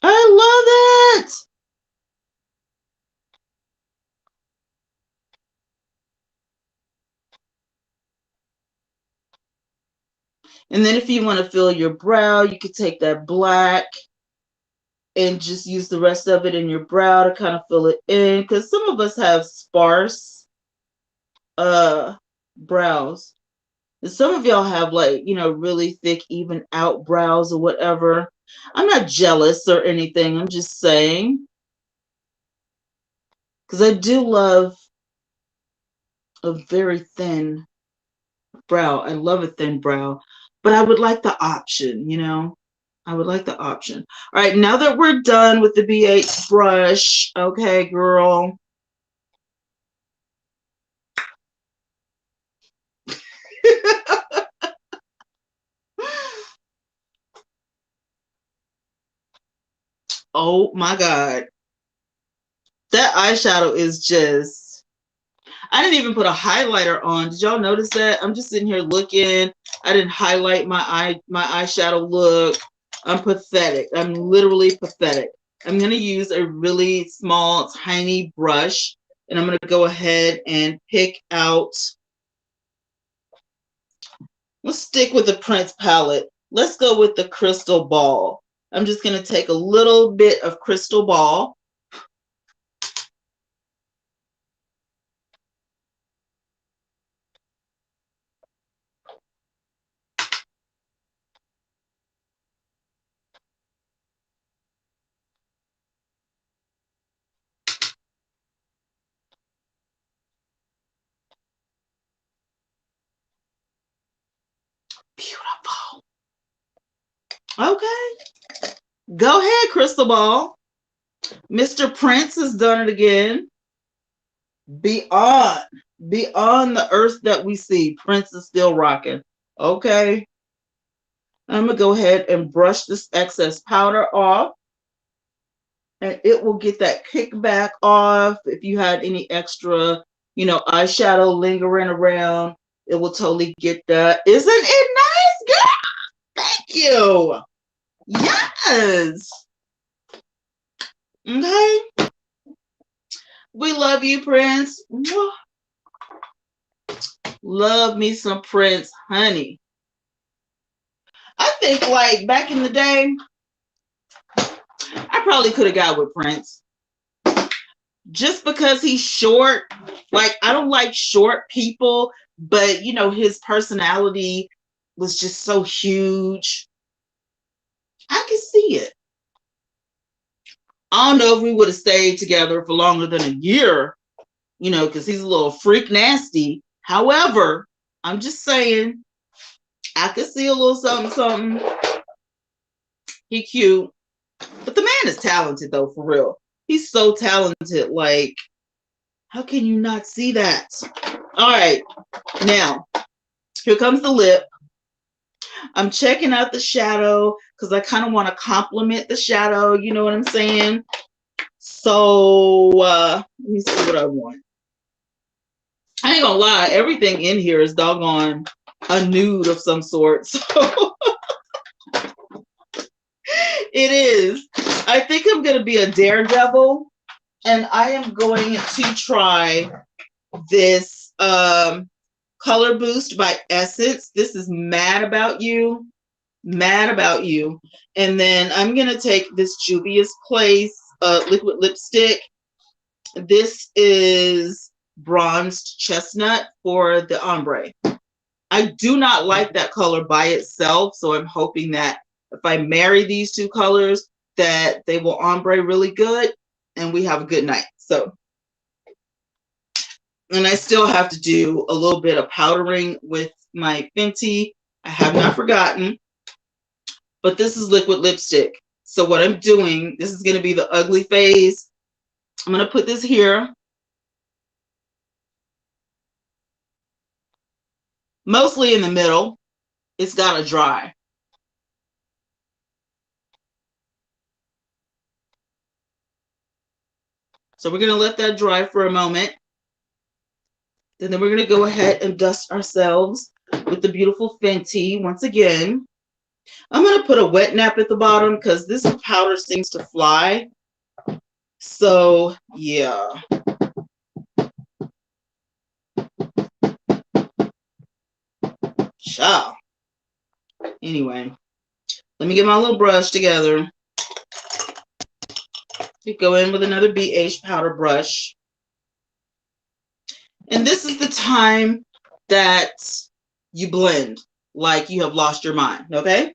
I love it. And then if you want to fill your brow, you could take that black and just use the rest of it in your brow to kind of fill it in. Because some of us have sparse brows. And some of y'all have like, you know, really thick, even out brows or whatever. I'm not jealous or anything. I'm just saying. Because I do love a very thin brow. I love a thin brow. But I would like the option, you know? I would like the option. All right, now that we're done with the B8 brush, okay, girl. Oh my God. That eyeshadow is just, I didn't even put a highlighter on. Did y'all notice that? I'm just sitting here looking. I didn't highlight my eyeshadow look. I'm pathetic. I'm literally pathetic. I'm going to use a really small, tiny brush, and I'm going to go ahead and pick out. Let's stick with the Prince palette. Let's go with the Crystal Ball. I'm just going to take a little bit of Crystal Ball. Beautiful. Okay. Go ahead, Crystal Ball. Mr. Prince has done it again. Beyond, beyond the earth that we see, Prince is still rocking. Okay. I'm going to go ahead and brush this excess powder off. And it will get that kickback off. If you had any extra, you know, eyeshadow lingering around, it will totally get that. Isn't it nice, girl? Thank you. Yes. Okay. We love you, Prince. Love me some Prince, honey. I think like back in the day, I probably could have got with Prince. Just because he's short. Like, I don't like short people, but you know, his personality was just so huge. I can see it. I don't know if we would have stayed together for longer than a year, you know, because he's a little freak nasty. However, I'm just saying, I could see a little something, something. He cute. But the man is talented, though, for real. He's so talented. Like, how can you not see that? All right. Now, here comes the lip. I'm checking out the shadow because I kind of want to complement the shadow. You know what I'm saying? So, let me see what I want. I ain't gonna lie. Everything in here is doggone a nude of some sort. So, it is. I think I'm going to be a daredevil. And I am going to try this Color Boost by Essence. This is Mad About You. Mad About You. And then I'm going to take this Juvia's Place liquid lipstick. This is Bronzed Chestnut for the ombre. I do not like that color by itself, so I'm hoping that if I marry these two colors, that they will ombre really good and we have a good night. So, and I still have to do a little bit of powdering with my Fenty. I have not forgotten, but this is liquid lipstick. So what I'm doing, this is going to be the ugly phase. I'm going to put this here. Mostly in the middle. It's got to dry. So we're going to let that dry for a moment. And then we're going to go ahead and dust ourselves with the beautiful Fenty once again. I'm going to put a wet nap at the bottom because this powder seems to fly. So, yeah. Ciao. Anyway, let me get my little brush together. Go in with another BH powder brush. And this is the time that you blend like you have lost your mind, okay?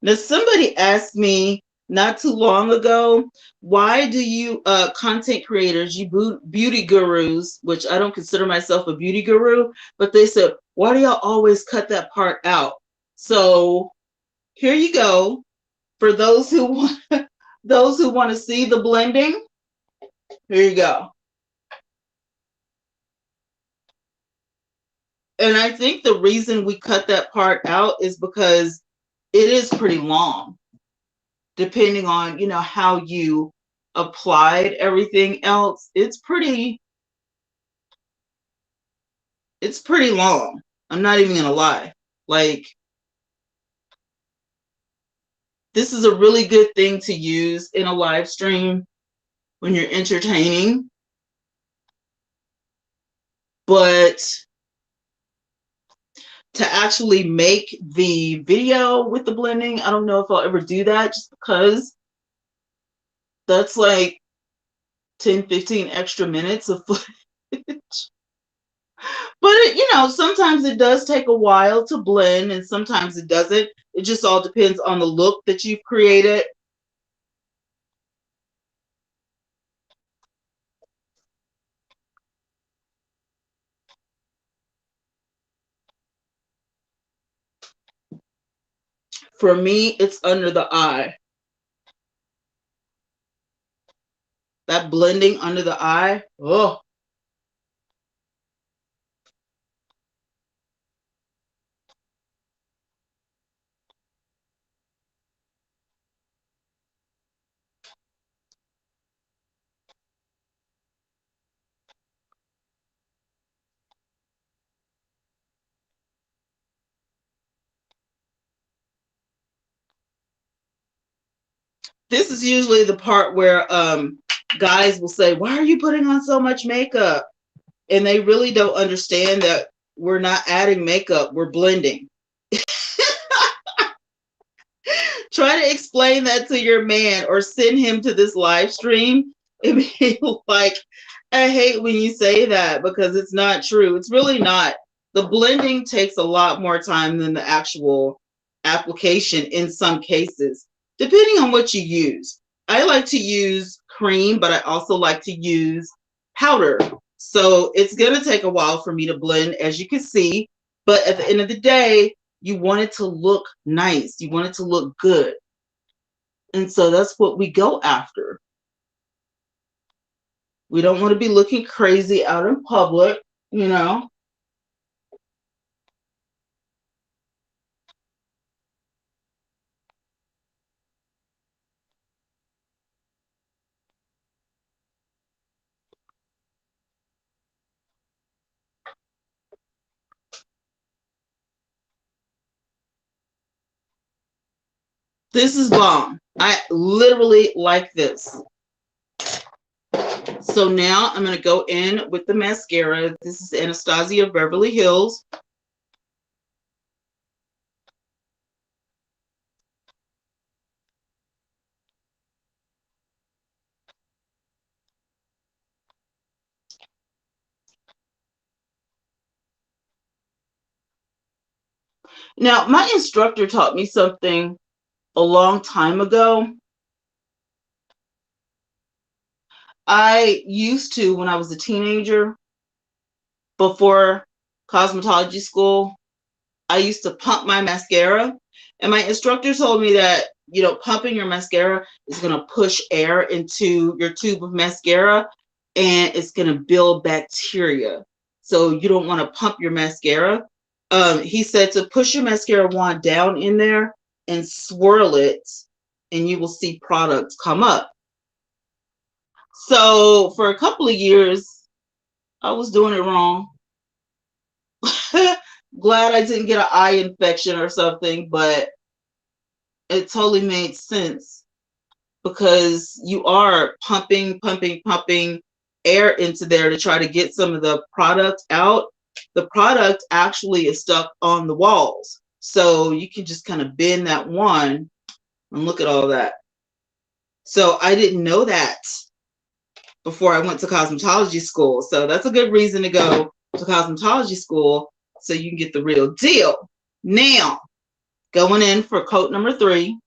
Now, somebody asked me not too long ago, why do you content creators, you beauty gurus, which I don't consider myself a beauty guru, but they said, why do y'all always cut that part out? So here you go. For those who want, those who want to see the blending, here you go. And I think the reason we cut that part out is because it is pretty long, depending on, you know, how you applied everything else. It's pretty long. I'm not even gonna lie. Like, this is a really good thing to use in a live stream when you're entertaining. But to actually make the video with the blending, I don't know if I'll ever do that, just because that's like 10, 15 extra minutes of footage. But it, you know, sometimes it does take a while to blend and sometimes it doesn't. It just all depends on the look that you've created. For me, it's under the eye. That blending under the eye, oh. This is usually the part where guys will say, why are you putting on so much makeup? And they really don't understand that we're not adding makeup, we're blending. Try to explain that to your man or send him to this live stream and be like, I hate when you say that because it's not true. It's really not. The blending takes a lot more time than the actual application in some cases, depending on what you use. I like to use cream, but I also like to use powder. So it's going to take a while for me to blend, as you can see. But at the end of the day, you want it to look nice. You want it to look good. And so that's what we go after. We don't want to be looking crazy out in public, you know. This is bomb. I literally like this. So now I'm going to go in with the mascara. This is Anastasia Beverly Hills. Now, my instructor taught me something a long time ago. I used to, when I was a teenager, before cosmetology school, I used to pump my mascara. And my instructor told me that, pumping your mascara is going to push air into your tube of mascara and it's going to build bacteria. So you don't want to pump your mascara. He said to push your mascara wand down in there and swirl it, and you will see products come up. So for a couple of years, I was doing it wrong. Glad I didn't get an eye infection or something, but it totally made sense because you are pumping air into there to try to get some of the product out. The product actually is stuck on the walls. So you can just kind of bend that one and look at all that. So I didn't know that before I went to cosmetology school. So that's a good reason to go to cosmetology school so you can get the real deal. Now, going in for coat number 3.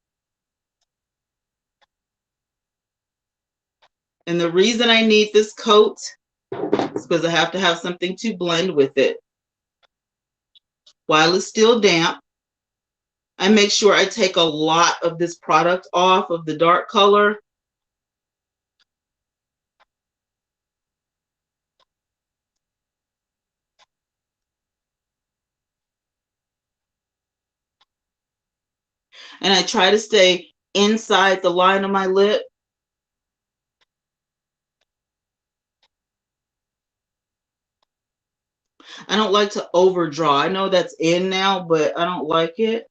And the reason I need this coat is because I have to have something to blend with it. While it's still damp, I make sure I take a lot of this product off of the dark color. And I try to stay inside the line of my lip. I don't like to overdraw. I know that's in now, but I don't like it.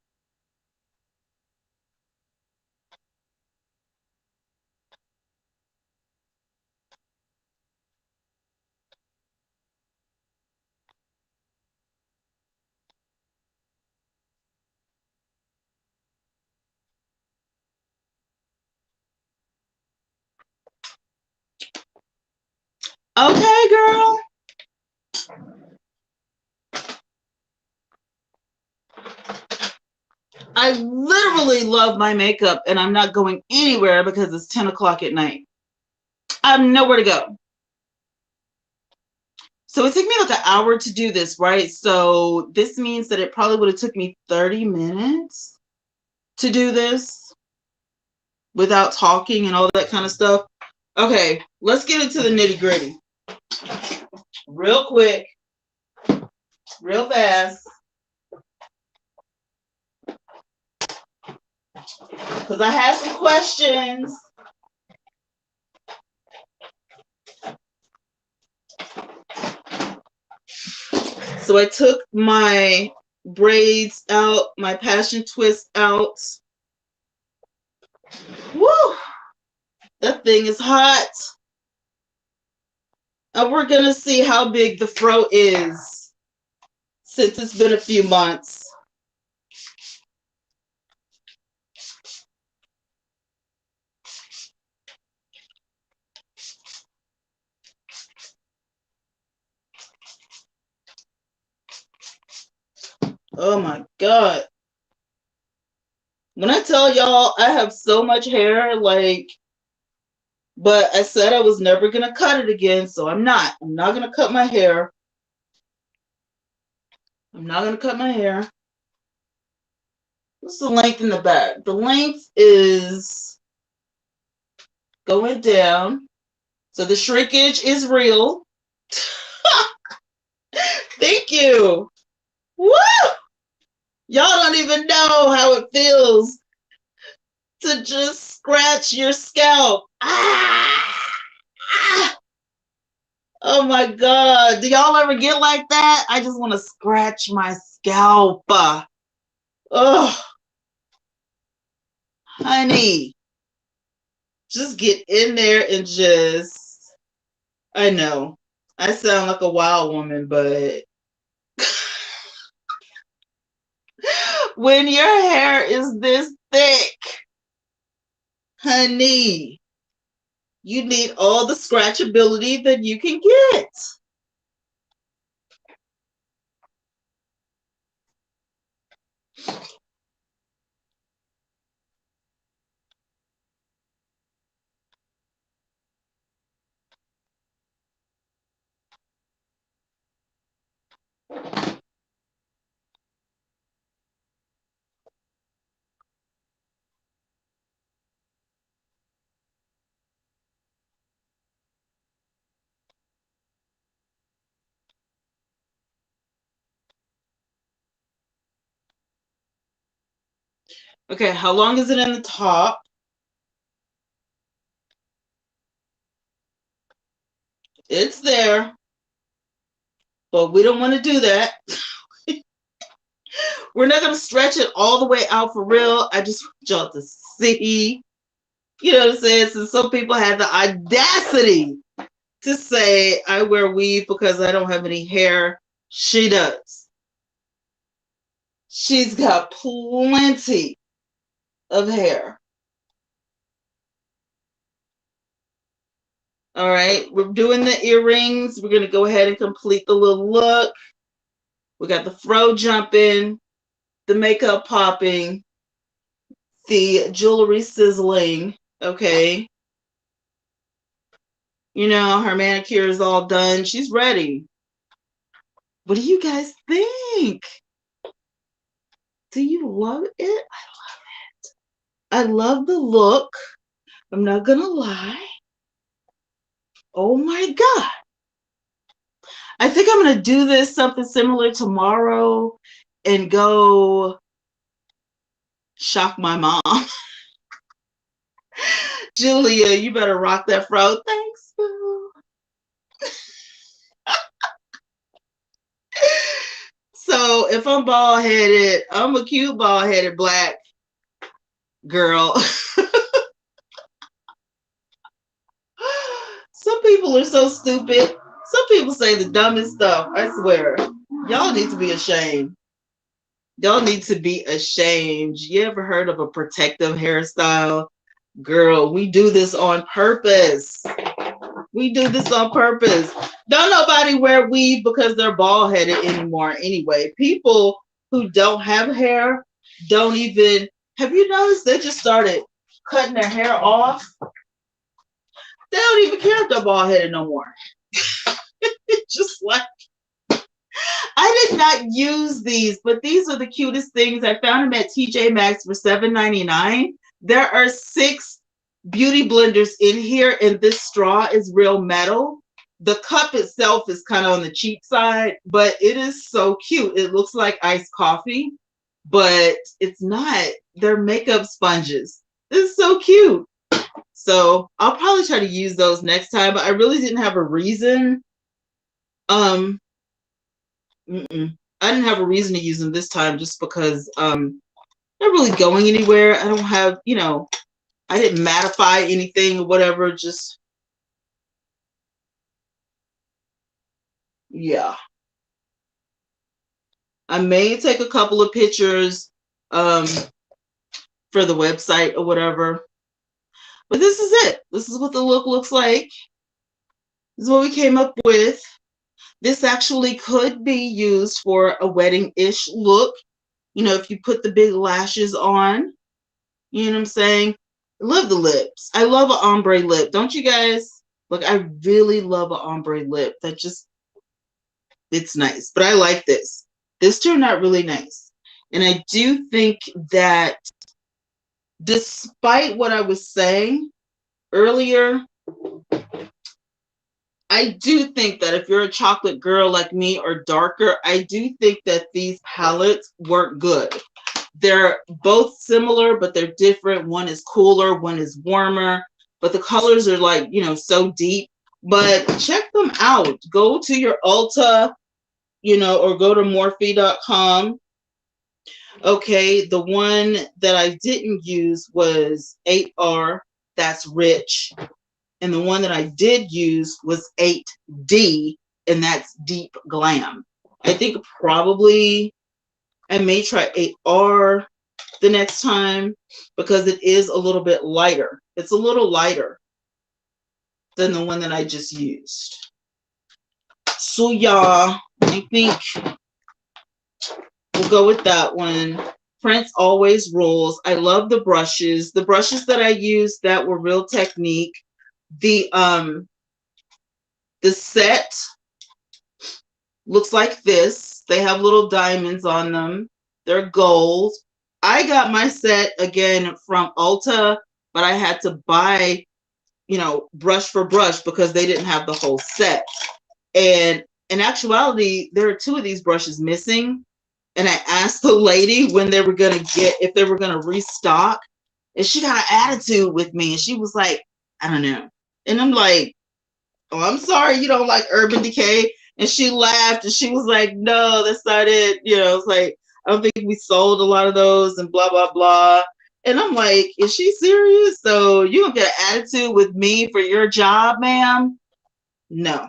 Okay, girl. I literally love my makeup and I'm not going anywhere because it's 10 o'clock at night. I have nowhere to go. So it took me like an hour to do this, right? So this means that it probably would have took me 30 minutes to do this without talking and all that kind of stuff. Okay, let's get into the nitty gritty. Real quick, real fast. Because I have some questions. So I took my braids out, my passion twist out. Woo! That thing is hot. And we're going to see how big the fro is since it's been a few months. Oh my God. When I tell y'all I have so much hair, but I said I was never going to cut it again, so I'm not. I'm not going to cut my hair. I'm not going to cut my hair. What's the length in the back? The length is going down. So the shrinkage is real. Thank you. Woo! Y'all don't even know how it feels to just scratch your scalp. Ah! Oh my God. Do y'all ever get like that? I just want to scratch my scalp. Oh, honey. Just get in there and just, I know. I sound like a wild woman, but when your hair is this thick, honey, you need all the scratchability that you can get. Okay, how long is it in the top? It's there, but we don't want to do that. We're not going to stretch it all the way out for real. I just want y'all to see, you know what I'm saying? So some people have the audacity to say I wear weave because I don't have any hair. She does. She's got plenty of hair. All right, we're doing the earrings. We're going to go ahead and complete the little look. We got the fro jumping, the makeup popping, the jewelry sizzling. Okay. You know, her manicure is all done. She's ready. What do you guys think? Do you love it? I love it. I love the look. I'm not going to lie. Oh my God. I think I'm going to do this something similar tomorrow and go shock my mom. Julia, you better rock that fro. Thanks, boo. So if I'm bald headed, I'm a cute bald headed black girl. Some people are so stupid. Some people say the dumbest stuff. I swear. Y'all need to be ashamed. Y'all need to be ashamed. You ever heard of a protective hairstyle? Girl, we do this on purpose. We do this on purpose. Don't nobody wear weave because they're bald headed anymore anyway. People who don't have hair don't even, have you noticed they just started cutting their hair off? They don't even care if they're bald headed no more. It's just like, I did not use these, but these are the cutest things. I found them at TJ Maxx for $7.99. There are 6 beauty blenders in here, and this straw is real metal. The cup itself is kind of on the cheap side, but it is so cute. It looks like iced coffee, but it's not. They're makeup sponges. It's so cute. So I'll probably try to use those next time, but I really didn't have a reason. I didn't have a reason to use them this time just because not really going anywhere. I don't have, you know, I didn't mattify anything or whatever. Just, yeah. I may take a couple of pictures for the website or whatever. But this is it. This is what the look looks like. This is what we came up with. This actually could be used for a wedding-ish look. You know, if you put the big lashes on, you know what I'm saying? I love the lips. I love an ombre lip. Don't you guys? Look, I really love an ombre lip. That just, it's nice. But I like this. This turned out really nice. And I do think that despite what I was saying earlier, I do think that if you're a chocolate girl like me or darker, I do think that these palettes work good. They're both similar, but they're different. One is cooler, one is warmer, but the colors are like, you know, so deep. But check them out. Go to your Ulta, you know, or go to Morphe.com. Okay, the one that I didn't use was 8R, that's rich. And the one that I did use was 8D, and that's deep glam. I think probably I may try 8R the next time because it is a little bit lighter. It's a little lighter than the one that I just used. So y'all, I think we'll go with that one Prince always rules. I love the brushes. The brushes that I used that were Real Technique. The set looks like this. They have little diamonds on them. They're gold. I got my set again from Ulta, but I had to buy, brush for brush because they didn't have the whole set. And in actuality, there are two of these brushes missing. And I asked the lady when they were going to if they were going to restock. And she got an attitude with me. And she was like, I don't know. And I'm like, oh, I'm sorry you don't like Urban Decay. And she laughed and she was like, no, that's not it. It's like, I don't think we sold a lot of those and blah, blah, blah. And I'm like, is she serious? So you don't get an attitude with me for your job, ma'am? No.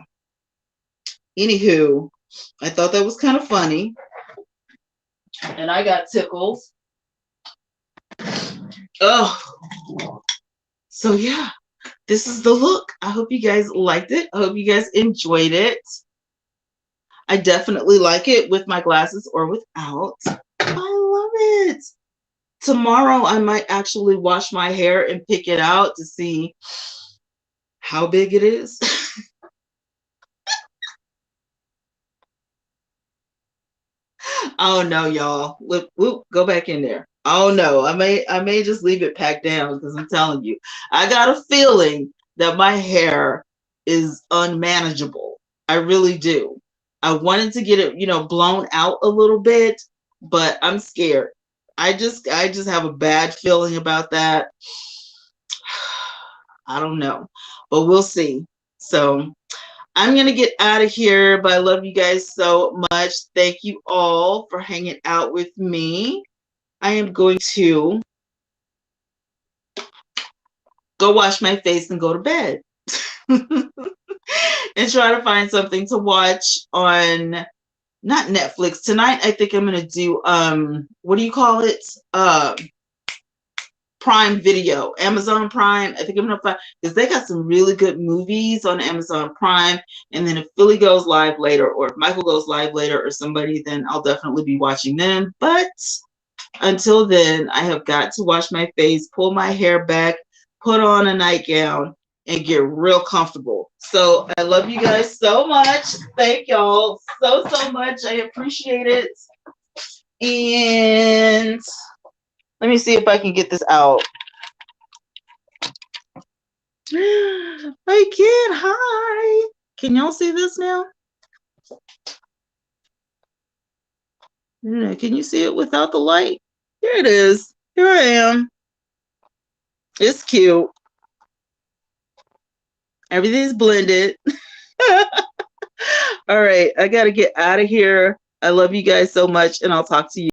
Anywho, I thought that was kind of funny. And I got tickled. Oh, so yeah, this is the look. I hope you guys liked it. I hope you guys enjoyed it. I definitely like it with my glasses or without. I love it. Tomorrow, I might actually wash my hair and pick it out to see how big it is. Oh no, y'all. Whoop, go back in there. Oh no, I may just leave it packed down because I'm telling you, I got a feeling that my hair is unmanageable. I really do. I wanted to get it, blown out a little bit, but I'm scared. I just have a bad feeling about that. I don't know, but we'll see. So I'm going to get out of here, but I love you guys so much. Thank you all for hanging out with me. I am going to go wash my face and go to bed and try to find something to watch on, not Netflix. Tonight, I think I'm going to do, what do you call it? Prime Video, Amazon Prime. I think I'm gonna find, because they got some really good movies on Amazon Prime. And then if Philly goes live later, or if Michael goes live later, or somebody, then I'll definitely be watching them. But until then, I have got to wash my face, pull my hair back, put on a nightgown, and get real comfortable. So I love you guys so much. Thank y'all so much. I appreciate it. And let me see if I can get this out. I can. Hi. Can y'all see this now? Can you see it without the light? Here it is. Here I am. It's cute. Everything's blended. All right. I got to get out of here. I love you guys so much, and I'll talk to you.